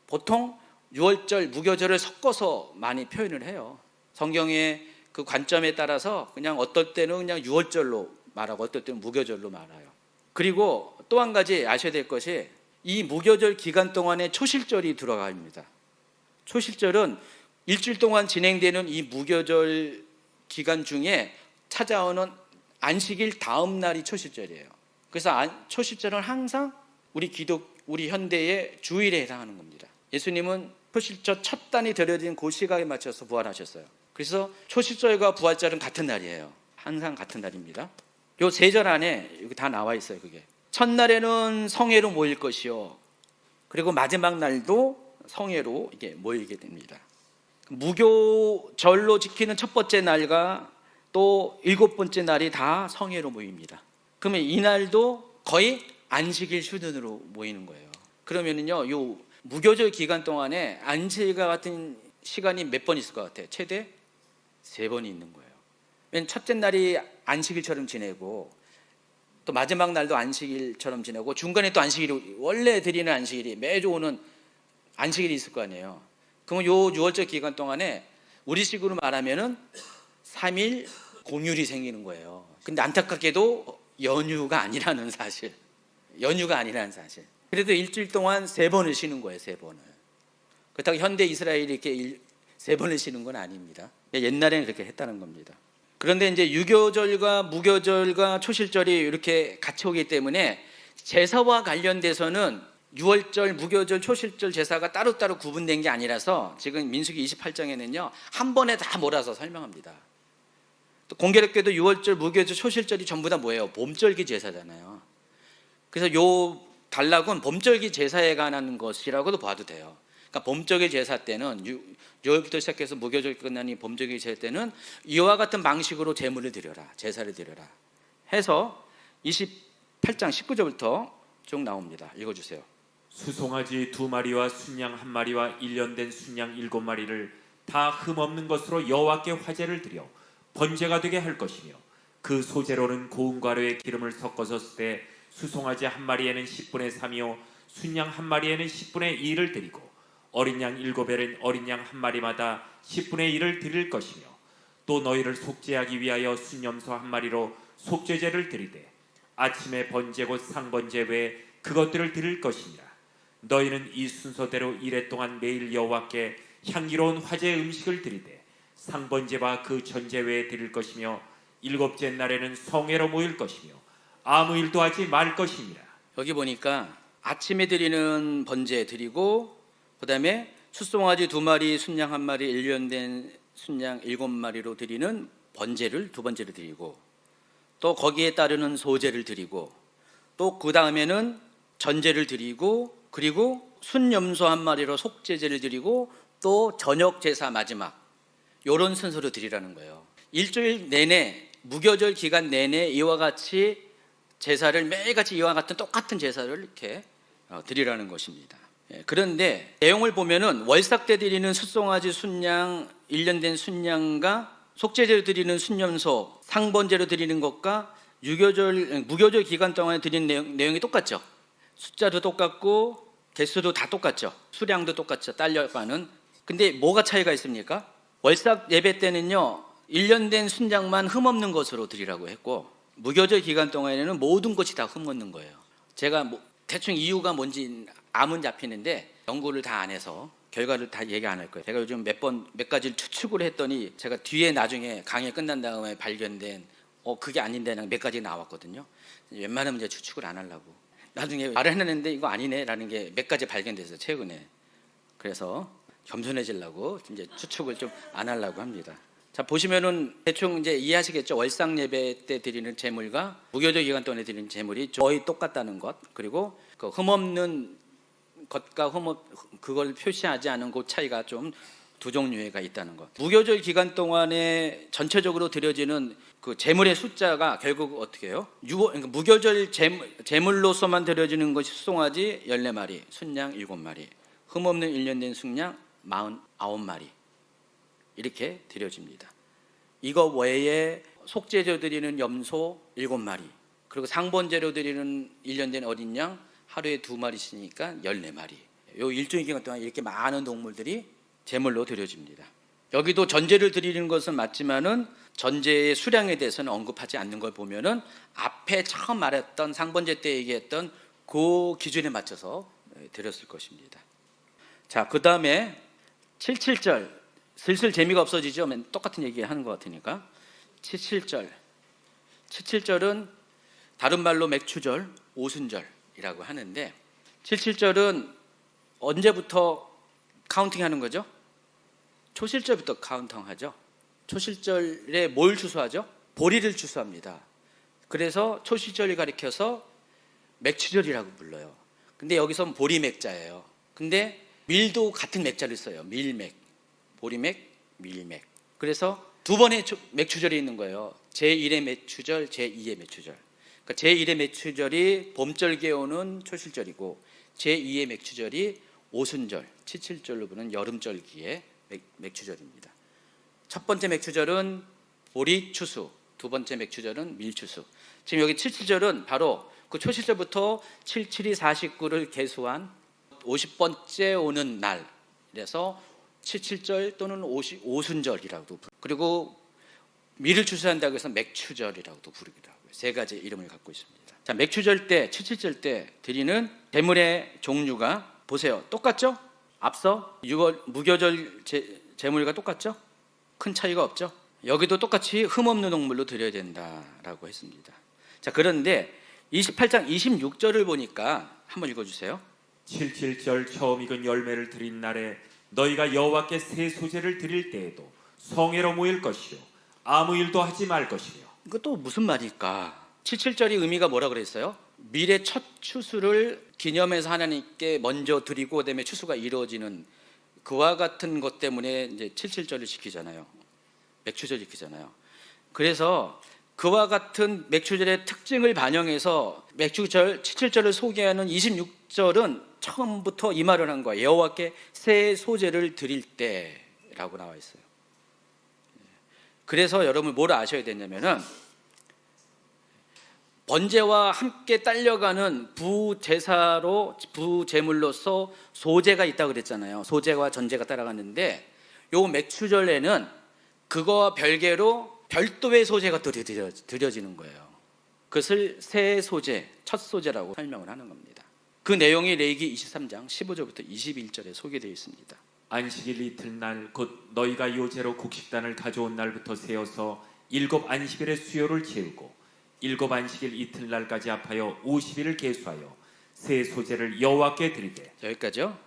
보통 6월절, 무교절을 섞어서 많이 표현을 해요. 성경의 그 관점에 따라서 그냥 어떨 때는 그냥 6월절로 말하고 어떨 때는 무교절로 말해요. 그리고 또 한 가지 아셔야 될 것이 이 무교절 기간 동안에 초실절이 들어갑니다. 초실절은 일주일 동안 진행되는 이 무교절 기간 중에 찾아오는 안식일 다음 날이 초실절이에요. 그래서 초실절은 항상 우리 현대의 주일에 해당하는 겁니다. 예수님은 초실절 첫 단이 드려진 그 시각에 맞춰서 부활하셨어요. 그래서 초실절과 부활절은 같은 날이에요. 항상 같은 날입니다. 요 세 절 안에 여기 다 나와 있어요. 그게 첫날에는 성회로 모일 것이요, 그리고 마지막 날도 성회로 이게 모이게 됩니다. 무교절로 지키는 첫 번째 날과 또 일곱 번째 날이 다 성회로 모입니다. 그러면 이날도 거의 안식일 수준으로 모이는 거예요. 그러면은요, 요 무교절 기간 동안에 안식일과 같은 시간이 몇 번 있을 것 같아요? 최대 3번이 있는 거예요. 왜냐면 첫째 날이 안식일처럼 지내고 또 마지막 날도 안식일처럼 지내고 중간에 또 안식일이, 원래 드리는 안식일이 매주 오는 안식일이 있을 거 아니에요. 그러면 요 6월절 기간 동안에 우리식으로 말하면은 3일 공휴일이 생기는 거예요. 근데 안타깝게도 연휴가 아니라는 사실. 그래도 일주일 동안 3번을 쉬는 거예요. 3번을. 그렇다고 현대 이스라엘이 이렇게 3번을 쉬는 건 아닙니다. 옛날에는 그렇게 했다는 겁니다. 그런데 이제 유교절과 무교절과 초실절이 이렇게 같이 오기 때문에 제사와 관련돼서는 6월절, 무교절, 초실절 제사가 따로따로 구분된 게 아니라서 지금 민수기 28장에는요 한 번에 다 몰아서 설명합니다. 또 공교롭게도 6월절, 무교절, 초실절이 전부 다 뭐예요? 봄절기 제사잖아요. 그래서 요 단락은 봄절기 제사에 관한 것이라고도 봐도 돼요. 그러니까 봄절기 제사 때는 6월부터 시작해서 무교절 끝나니 봄절기 제사 때는 이와 같은 방식으로 제물을 드려라, 제사를 드려라 해서 28장 19절부터 쭉 나옵니다. 읽어주세요. 수송아지 2마리와 순양 1마리와 1년 된 순양 7마리를 다 흠없는 것으로 여호와께 화제를 드려 번제가 되게 할 것이며 그 소재로는 고운 가루에 기름을 섞어서 쓰되 수송아지 1마리에는 10분의 3이요 순양 1마리에는 10분의 2를 드리고 어린 양 7에는 어린 양 1마리마다 10분의 1을 드릴 것이며 또 너희를 속죄하기 위하여 순염소 1마리로 속죄제를 드리되 아침에 번제 곧 상번제 외에 그것들을 드릴 것이니라. 너희는 이 순서대로 이레 동안 매일 여호와께 향기로운 화제 음식을 드리되 상번제와 그 전제 외에 드릴 것이며 7째 날에는 성회로 모일 것이며 아무 일도 하지 말 것이니라. 여기 보니까 아침에 드리는 번제 드리고 그다음에 숫송아지 2마리, 순양 1마리, 1년 된 순양 7마리로 드리는 번제를 2번째로 드리고 또 거기에 따르는 소제를 드리고 또 그 다음에는 전제를 드리고 그리고 순염소 1마리로 속죄제를 드리고 또 저녁 제사 마지막 이런 순서로 드리라는 거예요. 일주일 내내 무교절 기간 내내 이와 같이 제사를 매일같이 이와 같은 똑같은 제사를 이렇게 드리라는 것입니다. 그런데 내용을 보면은 월삭 때 드리는 숫송아지 순양 1년 된 순양과 속죄제로 드리는 순염소 상번제로 드리는 것과 무교절 기간 동안에 드리는 내용이 똑같죠. 숫자도 똑같고 개수도 다 똑같죠. 수량도 똑같죠. 딸려가는. 근데 뭐가 차이가 있습니까? 월삭 예배 때는요 1년 된 순양만 흠없는 것으로 드리라고 했고 무교절 기간 동안에는 모든 것이 다 흠없는 거예요. 제가 대충 이유가 뭔지 암은 잡히는데 연구를 다 안 해서 결과를 다 얘기 안 할 거예요. 제가 요즘 몇 가지를 추측을 했더니 제가 뒤에 나중에 강의 끝난 다음에 발견된 그게 아닌데는 몇 가지 나왔거든요. 웬만하면 이제 추측을 안 하려고. 나중에 말을 했는데 이거 아니네라는 게 몇 가지 발견돼서 최근에. 그래서 겸손해지려고 이제 추측을 좀 안 하려고 합니다. 자, 보시면은 대충 이제 이해하시겠죠? 월상 예배 때 드리는 제물과 무교절 기간 동안에 드리는 제물이 거의 똑같다는 것, 그리고 그 흠없는 것과 그걸 표시하지 않은 그 차이가 좀 두 종류가 있다는 것. 무교절 기간 동안에 전체적으로 드려지는 그 제물의 숫자가 결국 어떻게 해요? 그러니까 무교절 제물로서만 드려지는 것이 수송아지 14마리, 순양 7마리, 흠없는 1년 된 순양 49마리 이렇게 드려집니다. 이거 외에 속죄제로 드리는 염소 7마리, 그리고 상번제로 드리는 1년 된 어린 양 하루에 2마리씩이니까 14마리. 요 일주일 기간 동안 이렇게 많은 동물들이 제물로 드려집니다. 여기도 전제를 드리는 것은 맞지만은 전제의 수량에 대해서는 언급하지 않는 걸 보면은 앞에 처음 말했던 상번제 때 얘기했던 그 기준에 맞춰서 드렸을 것입니다. 자, 그 다음에 77절. 슬슬 재미가 없어지죠. 똑같은 얘기 하는 것 같으니까. 77절은 다른 말로 맥추절, 오순절이라고 하는데 77절은 언제부터 카운팅하는 거죠? 초실절부터 카운팅하죠. 초실절에 뭘 추수하죠? 보리를 추수합니다. 그래서 초실절을 가리켜서 맥추절이라고 불러요. 근데 여기서 보리 맥자예요. 근데 밀도 같은 맥자를 써요. 밀맥. 보리맥, 밀맥. 그래서 두 번의 맥추절이 있는 거예요. 제1의 맥추절, 제2의 맥추절. 그러니까 제1의 맥추절이 봄절기에 오는 초실절이고 제2의 맥추절이 오순절, 칠칠절로 부르는 여름절기의 맥추절입니다. 첫 번째 맥추절은 보리추수, 두 번째 맥추절은 밀추수. 지금 여기 칠칠절은 바로 그 초실절부터 77이 49를 계수한 50번째 오는 날이라서 칠칠절 또는 오순절이라고도 부르고, 그리고 밀을 추수한다고 해서 맥추절이라고도 부르기도 하고요. 세 가지 이름을 갖고 있습니다. 자, 맥추절 때, 칠칠절 때 드리는 제물의 종류가 보세요. 똑같죠? 앞서 무교절 제물과 똑같죠? 큰 차이가 없죠? 여기도 똑같이 흠없는 동물로 드려야 된다라고 했습니다. 자, 그런데 28장 26절을 보니까 한번 읽어주세요. 칠칠절 처음 익은 열매를 드린 날에 너희가 여호와께 새 소재를 드릴 때에도 성회로 모일 것이요 아무 일도 하지 말 것이며. 이거 또 무슨 말일까? 칠칠절이 의미가 뭐라 그랬어요? 밀의 첫 추수를 기념해서 하나님께 먼저 드리고 그다음에 추수가 이루어지는 그와 같은 것 때문에 이제 칠칠절을 지키잖아요. 맥추절 지키잖아요. 그래서 그와 같은 맥추절의 특징을 반영해서 맥추절 칠칠절을 소개하는 26절은 처음부터 이 말을 한 거예요. 여호와께 새 소재를 드릴 때라고 나와 있어요. 그래서 여러분 뭘 아셔야 되냐면은 번제와 함께 딸려가는 부제사로 부제물로서 소제가 있다고 그랬잖아요. 소제와 전제가 따라가는데 요 맥추절에는 그거와 별개로 별도의 소제가 또 드려지는 거예요. 그것을 새 소제, 첫 소제라고 설명을 하는 겁니다. 그 내용이 레위기 23장 15절부터 21절에 소개되어 있습니다. 안식일 이틀날 곧 너희가 요제로 곡식단을 가져온 날부터 세어서 7 안식일의 수요를 채우고 7 안식일 이틀날까지 합하여 50일을 계수하여 새 소재를 여호와께 드리되. 여기까지요.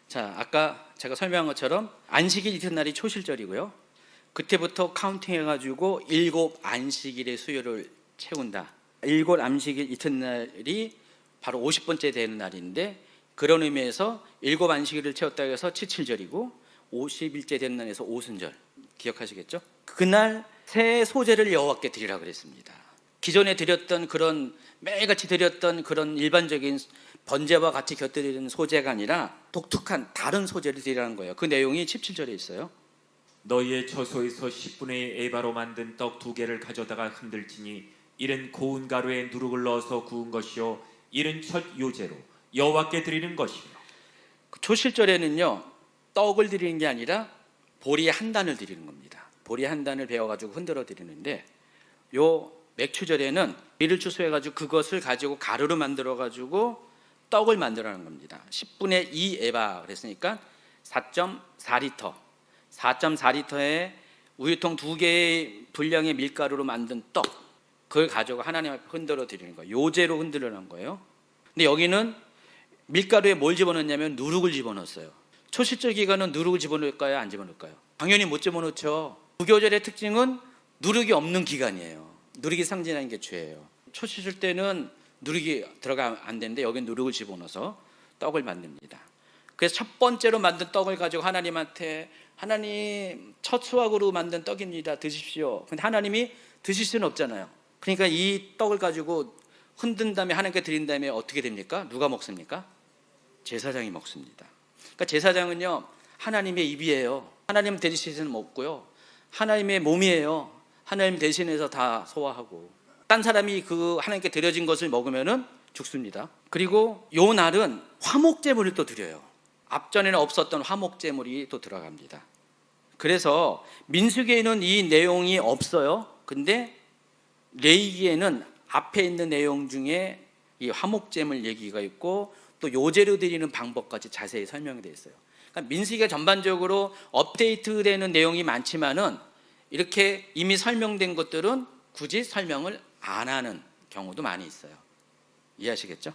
자, 아까 제가 설명한 것처럼 안식일 이튿날이 초실절이고요. 그때부터 카운팅해가지고 7 안식일의 수요를 채운다. 7 안식일 이튿날이 바로 50번째 되는 날인데 그런 의미에서 7 안식일을 채웠다고 해서 칠칠절이고 50일째 되는 날에서 오순절. 기억하시겠죠? 그날 새 소재를 여호와께 드리라 그랬습니다. 기존에 드렸던 그런 매일같이 드렸던 그런 일반적인 번제와 같이 곁들이는 소재가 아니라 독특한 다른 소재를 드리라는 거예요. 그 내용이 17절에 있어요. 너희의 처소에서 10분의 1 에바로 만든 떡 2개를 가져다가 흔들지니 이는 고운 가루에 누룩을 넣어서 구운 것이요 이는 첫 요제로 여호와께 드리는 것이며. 그 초실절에는요 떡을 드리는 게 아니라 보리 한 단을 드리는 겁니다. 보리 한 단을 베어가지고 흔들어 드리는데 요 맥추절에는 밀을 추수해가지고 그것을 가지고 가루로 만들어가지고 떡을 만들어내는 겁니다. 10분의 2 에바 그랬으니까 4.4리터 4.4리터에 우유통 2개의 분량의 밀가루로 만든 떡, 그걸 가지고 하나님 앞에 흔들어 드리는 거예요. 요제로 흔들어낸 거예요. 근데 여기는 밀가루에 뭘 집어넣냐면 누룩을 집어넣었어요. 초실절 기간은 누룩을 집어넣을까요? 안 집어넣을까요? 당연히 못 집어넣죠. 무교절의 특징은 누룩이 없는 기간이에요. 누룩이 상징하는 게 죄예요. 초실절 때는 누룩이 들어가면 안 되는데 여기는 누룩을 집어넣어서 떡을 만듭니다. 그래서 첫 번째로 만든 떡을 가지고 하나님한테 하나님 첫 수확으로 만든 떡입니다. 드십시오. 근데 하나님이 드실 수는 없잖아요. 그러니까 이 떡을 가지고 흔든 다음에 하나님께 드린 다음에 어떻게 됩니까? 누가 먹습니까? 제사장이 먹습니다. 그러니까 제사장은요 하나님의 입이에요. 하나님 대신해서는 먹고요. 하나님의 몸이에요. 하나님 대신해서 다 소화하고 딴 사람이 그 하나님께 드려진 것을 먹으면은 죽습니다. 그리고 요 날은 화목제물을 또 드려요. 앞전에는 없었던 화목제물이 또 들어갑니다. 그래서 민수기에는 이 내용이 없어요. 근데 레위기에는 앞에 있는 내용 중에 이 화목제물 얘기가 있고 또 요제로 드리는 방법까지 자세히 설명이 되어 있어요. 그러니까 민수기가 전반적으로 업데이트되는 내용이 많지만은 이렇게 이미 설명된 것들은 굳이 설명을 안 하는 경우도 많이 있어요. 이해하시겠죠?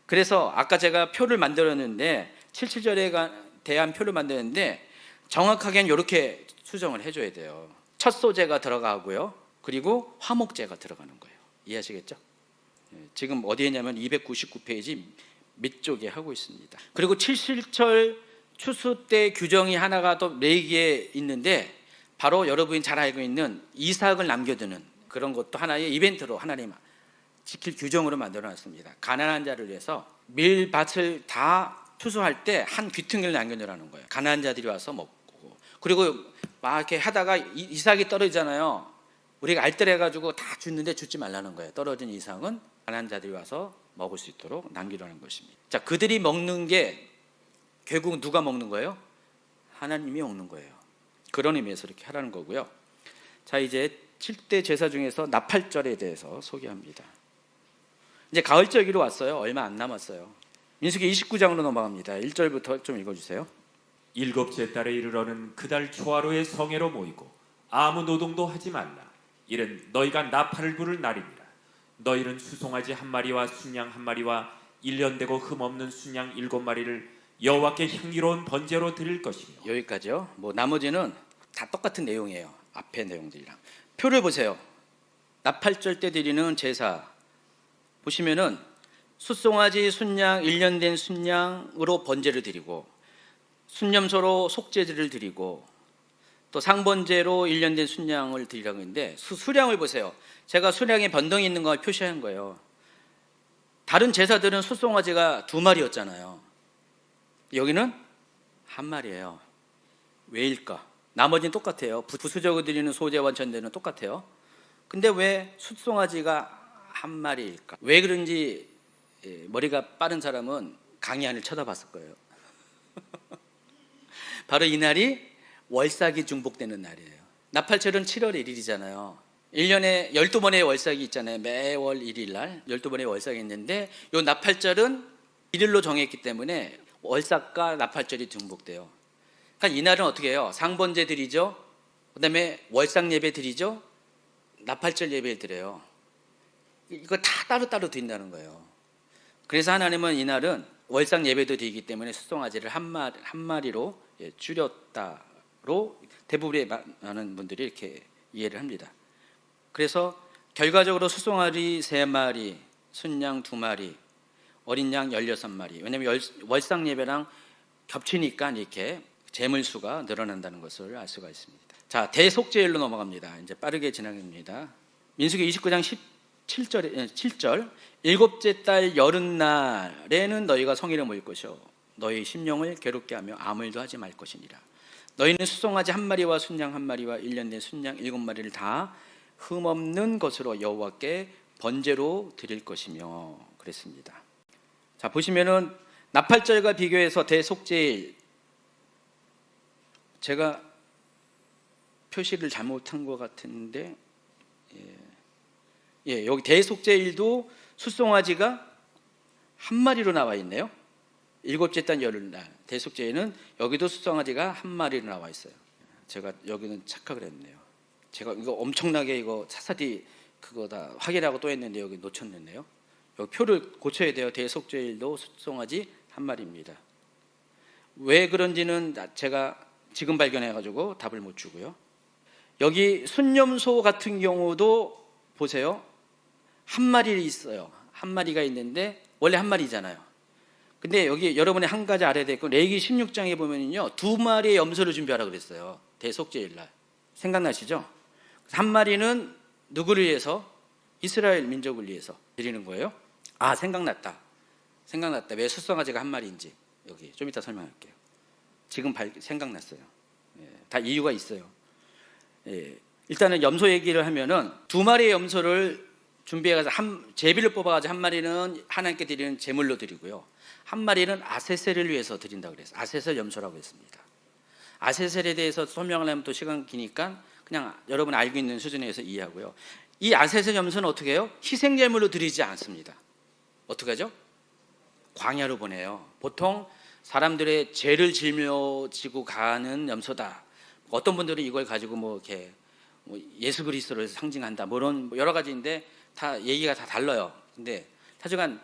그래서 아까 제가 표를 만들었는데 77절에 대한 표를 만드는데 정확하게는 이렇게 수정을 해줘야 돼요. 첫 소재가 들어가고요. 그리고 화목제가 들어가는 거예요. 이해하시겠죠? 지금 어디에 있냐면 299페이지 밑쪽에 하고 있습니다. 그리고 칠실절 추수 때 규정이 하나가 또 레위기에 있는데 바로 여러분이 잘 알고 있는 이삭을 남겨두는 그런 것도 하나의 이벤트로 하나님 지킬 규정으로 만들어놨습니다. 가난한 자를 위해서 밀밭을 다 추수할 때 한 귀퉁이를 남겨두라는 거예요. 가난한 자들이 와서 먹고, 그리고 막 이렇게 하다가 이삭이 떨어지잖아요. 우리가 알뜰해가지고 다 줬는데 주지 말라는 거예요. 떨어진 이삭은 가난한 자들이 와서 먹을 수 있도록 남기라는 것입니다. 자, 그들이 먹는 게 결국 누가 먹는 거예요? 하나님이 먹는 거예요. 그런 의미에서 이렇게 하라는 거고요. 자, 이제 7대 제사 중에서 나팔절에 대해서 소개합니다. 이제 가을절기로 왔어요. 얼마 안 남았어요. 민수기 29장으로 넘어갑니다. 1절부터 좀 읽어주세요. 일곱째 달에 이르러는 그달 초하루에 성회로 모이고 아무 노동도 하지 말라. 이는 너희가 나팔을 부를 날이니라. 너희는 수송아지 한 마리와 순양 한 마리와 1년 되고 흠없는 순양 7마리를 여호와께 향기로운 번제로 드릴 것이며. 여기까지요. 뭐 나머지는 다 똑같은 내용이에요. 앞에 내용들이랑. 표를 보세요. 나팔절 때 드리는 제사 보시면은 숫송아지 순양 1년 된 순양으로 번제를 드리고, 순념소로 속죄제를 드리고, 또 상번제로 1년 된 순양을 드리라고 했는데 수량을 보세요. 제가 수량에 변동이 있는 걸 표시한 거예요. 다른 제사들은 숫송아지가 2마리였잖아요. 여기는 1마리예요. 왜일까? 나머지는 똑같아요. 부수적으로 드리는 소제와 전제는 똑같아요. 근데 왜 숫송아지가 1마리일까? 왜 그런지 머리가 빠른 사람은 강의 안을 쳐다봤을 거예요. 바로 이날이 월삭이 중복되는 날이에요. 나팔절은 7월 1일이잖아요. 1년에 12번의 월삭이 있잖아요. 매월 1일 날 12번의 월삭이 있는데 이 나팔절은 1일로 정했기 때문에 월삭과 나팔절이 중복돼요. 그러니까 이날은 어떻게 해요? 상번제 드리죠. 그다음에 월삭 예배 드리죠. 나팔절 예배 드려요. 이거 다 따로따로 드린다는 거예요. 그래서 하나님은 이날은 월삭 예배도 드리기 때문에 숫송아지를 한 마리로 줄였다로 대부분의 많은 분들이 이렇게 이해를 합니다. 그래서 결과적으로 숫송아지 3마리, 순양 2마리, 어린 양 16마리. 왜냐하면 월삭 예배랑 겹치니까 이렇게 재물수가 늘어난다는 것을 알 수가 있습니다. 자, 대속죄일로 넘어갑니다. 이제 빠르게 진행합니다. 민수기 29장 7절 일곱째 달 여름날에는 너희가 성회를 모일 것이요 너희 심령을 괴롭게 하며 아무 일도 하지 말 것이니라. 너희는 수송아지 1마리와 순양 1마리와 1년 된 순양 7마리를 다 흠없는 것으로 여호와께 번제로 드릴 것이며 그랬습니다. 자, 보시면은 나팔절과 비교해서 대속죄일, 제가 표시를 잘못한 것 같은데 여기 대속죄일도 숫송아지가 1마리로 나와 있네요. 일곱째 달 여름날 대속죄일은 여기도 숫송아지가 1마리로 나와 있어요. 제가 여기는 착각을 했네요. 제가 이거 엄청나게 이거 사사디 그거 다 확인하고 또 했는데 여기 놓쳤네요. 여기 표를 고쳐야 돼요. 대속죄일도 숫송아지 1마리입니다. 왜 그런지는 제가 지금 발견해가지고 답을 못 주고요. 여기 순념소 같은 경우도 보세요. 1마리 있어요. 1마리가 있는데 원래 1마리잖아요. 근데 여기 여러분이 한 가지 알아야 될 건 레위기 16장에 보면요 2마리의 염소를 준비하라 그랬어요. 대속죄일날 생각나시죠? 1마리는 누구를 위해서? 이스라엘 민족을 위해서 드리는 거예요. 아, 생각났다. 왜 숫송아지가 1마리인지 여기 좀 이따 설명할게요. 지금 생각났어요. 다 이유가 있어요. 일단은 염소 얘기를 하면은 2마리의 염소를 준비해가서 제비를 뽑아가지고 1마리는 하나님께 드리는 제물로 드리고요. 1마리는 아세셀을 위해서 드린다고 그랬어요. 아세셀 염소라고 했습니다. 아세셀에 대해서 설명을 하면 또 시간 기니까 그냥 여러분 알고 있는 수준에서 이해하고요. 이 아세셀 염소는 어떻게 해요? 희생제물로 드리지 않습니다. 어떻게 하죠? 광야로 보내요. 보통 사람들의 죄를 짊어지고 가는 염소다. 어떤 분들은 이걸 가지고 이렇게 예수 그리스도를 상징한다. 이런 여러 가지인데 다 얘기가 다 달라요. 근데 하여간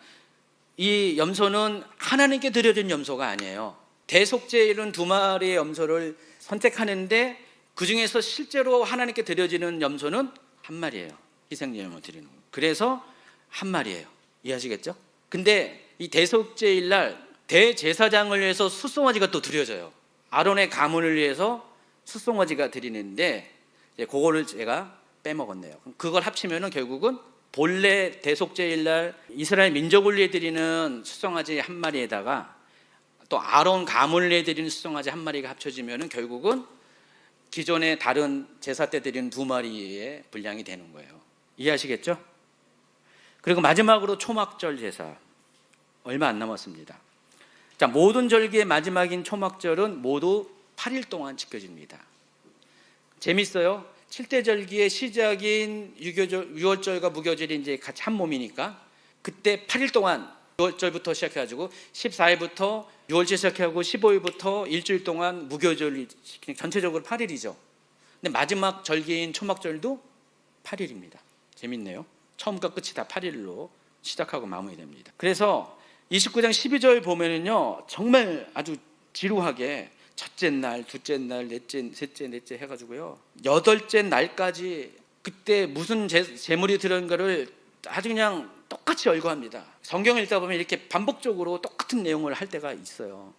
이 염소는 하나님께 드려진 염소가 아니에요. 대속죄일은 2마리의 염소를 선택하는데 그 중에서 실제로 하나님께 드려지는 염소는 1마리예요. 희생제물로 드리는 거. 그래서 1마리예요. 이해하시겠죠? 근데 이 대속죄일 날 대제사장을 위해서 숫송아지가 또 드려져요. 아론의 가문을 위해서 숫송아지가 드리는데 그거를 제가 빼먹었네요. 그걸 합치면은 결국은 본래 대속죄일날 이스라엘 민족을 위해 드리는 숫송아지 한 마리에다가 또 아론 가문을 위해 드리는 숫송아지 한 마리가 합쳐지면은 결국은 기존의 다른 제사 때 드리는 2마리의 분량이 되는 거예요. 이해하시겠죠? 그리고 마지막으로 초막절 제사, 얼마 안 남았습니다. 자, 모든 절기의 마지막인 초막절은 모두 8일 동안 지켜집니다. 재밌어요. 7대 절기의 시작인 유월절과 무교절이 이제 같이 한 몸이니까 그때 8일 동안 유월절부터 시작해가지고 14일부터 유월절 시작하고 15일부터 일주일 동안 무교절이 전체적으로 8일이죠. 근데 마지막 절기인 초막절도 8일입니다. 재밌네요. 처음과 끝이 다 8일로 시작하고 마무리됩니다. 그래서 29장 12절 보면은요, 정말 아주 지루하게 첫째 날, 둘째 날, 넷째, 셋째, 넷째 해가지고요, 8째 날까지 그때 무슨 제물이 들어있는가를 아주 그냥 똑같이 열거합니다. 성경을 읽다 보면 이렇게 반복적으로 똑같은 내용을 할 때가 있어요.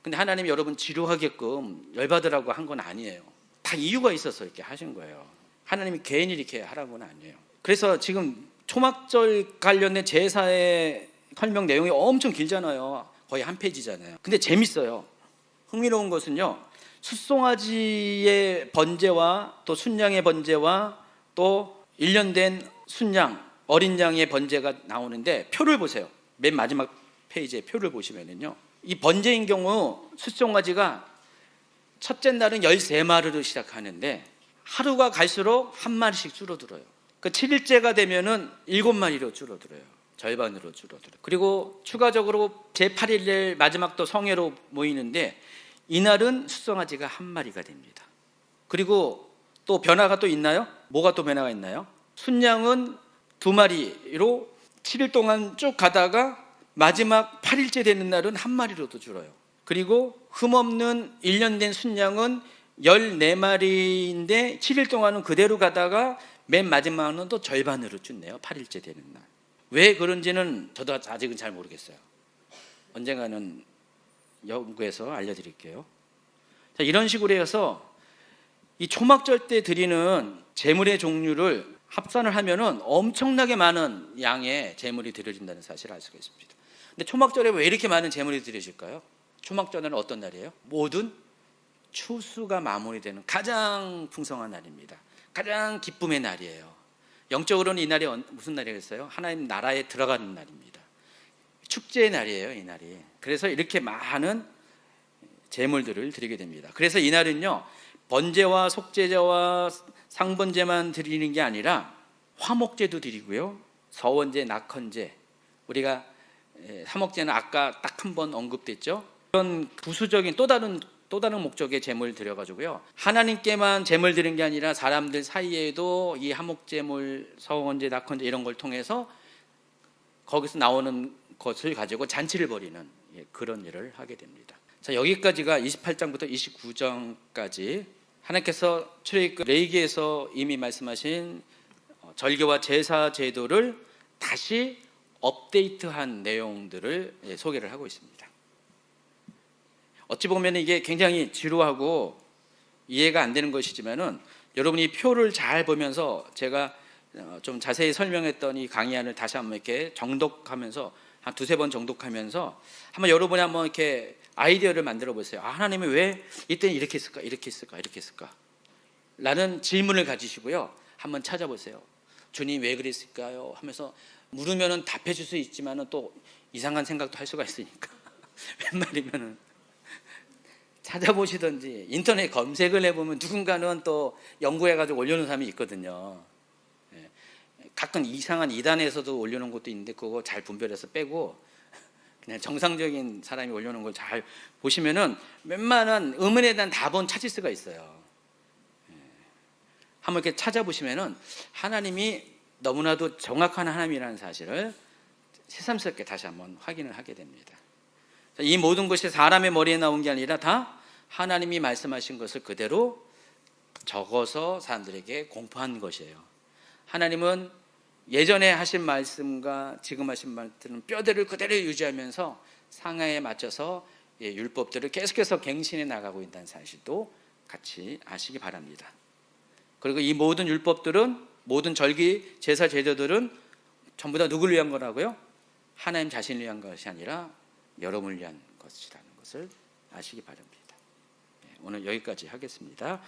근데 하나님이 여러분 지루하게끔 열받으라고 한 건 아니에요. 다 이유가 있어서 이렇게 하신 거예요. 하나님이 괜히 이렇게 하라는 건 아니에요. 그래서 지금 초막절 관련된 제사의 설명 내용이 엄청 길잖아요. 거의 한 페이지잖아요. 근데 재밌어요. 흥미로운 것은요, 숫송아지의 번제와 또 순양의 번제와 또 1년 된 순양, 어린 양의 번제가 나오는데 표를 보세요. 맨 마지막 페이지에 표를 보시면은요, 이 번제인 경우 숫송아지가 첫째 날은 13마리로 시작하는데 하루가 갈수록 한 마리씩 줄어들어요. 그 7일째가 되면은 7마리로 줄어들어요. 절반으로 줄어들어요. 그리고 추가적으로 제8일날 마지막 또 성회로 모이는데 이날은 숫송아지가 한 마리가 됩니다. 그리고 또 변화가 또 있나요? 뭐가 또 변화가 있나요? 순양은 2마리로 7일 동안 쭉 가다가 마지막 8일째 되는 날은 한 마리로 또 줄어요. 그리고 흠없는 1년 된 순양은 14마리인데 7일 동안은 그대로 가다가 맨 마지막은 또 절반으로 줄네요. 8일째 되는 날. 왜 그런지는 저도 아직은 잘 모르겠어요. 언젠가는 연구해서 알려드릴게요. 자, 이런 식으로 해서 이 초막절 때 드리는 제물의 종류를 합산을 하면은 엄청나게 많은 양의 제물이 드려진다는 사실을 알 수가 있습니다. 근데 초막절에 왜 이렇게 많은 제물이 드려질까요? 초막절은 어떤 날이에요? 모든 추수가 마무리되는 가장 풍성한 날입니다. 가장 기쁨의 날이에요. 영적으로는 이 날이 무슨 날이겠어요? 하나님 나라에 들어가는 날입니다. 축제의 날이에요, 이 날이. 그래서 이렇게 많은 제물들을 드리게 됩니다. 그래서 이 날은요, 번제와 속죄제와 상번제만 드리는 게 아니라 화목제도 드리고요, 서원제, 낙헌제, 우리가 화목제는 아까 딱 한 번 언급됐죠. 그런 부수적인 또 다른 목적의 제물 드려가지고요, 하나님께만 제물 드리는 게 아니라 사람들 사이에도 이 화목제물, 서원제, 낙헌제 이런 걸 통해서 거기서 나오는 것을 가지고 잔치를 벌이는 그런 일을 하게 됩니다. 자, 여기까지가 28장부터 29장까지 하나님께서 출애굽 레위기에서 이미 말씀하신 절기와 제사 제도를 다시 업데이트한 내용들을 소개를 하고 있습니다. 어찌 보면 이게 굉장히 지루하고 이해가 안 되는 것이지만은 여러분이 표를 잘 보면서 제가 좀 자세히 설명했던 이 강의안을 다시 한번 이렇게 정독하면서 한 2-3번 정독하면서 한번 여러분이 한번 이렇게 아이디어를 만들어 보세요. 아, 하나님이 왜 이때는 이렇게 했을까, 이렇게 했을까, 이렇게 했을까? 라는 질문을 가지시고요, 한번 찾아보세요. 주님 왜 그랬을까요? 하면서 물으면은 답해 줄 수 있지만은 또 이상한 생각도 할 수가 있으니까 웬 말이면은 찾아보시든지 인터넷 검색을 해보면 누군가는 또 연구해가지고 올려놓은 사람이 있거든요. 가끔 이상한 이단에서도 올려놓은 것도 있는데 그거 잘 분별해서 빼고 그냥 정상적인 사람이 올려놓은 걸 잘 보시면은 웬만한 의문에 대한 답은 찾을 수가 있어요. 한번 이렇게 찾아보시면은 하나님이 너무나도 정확한 하나님이라는 사실을 새삼스럽게 다시 한번 확인을 하게 됩니다. 이 모든 것이 사람의 머리에 나온 게 아니라 다 하나님이 말씀하신 것을 그대로 적어서 사람들에게 공포한 것이에요. 하나님은 예전에 하신 말씀과 지금 하신 말씀은 뼈대를 그대로 유지하면서 상하에 맞춰서 율법들을 계속해서 갱신해 나가고 있다는 사실도 같이 아시기 바랍니다. 그리고 이 모든 율법들은, 모든 절기, 제사, 제도들은 전부 다 누구를 위한 거라고요? 하나님 자신을 위한 것이 아니라 여러분을 위한 것이라는 것을 아시기 바랍니다. 오늘 여기까지 하겠습니다.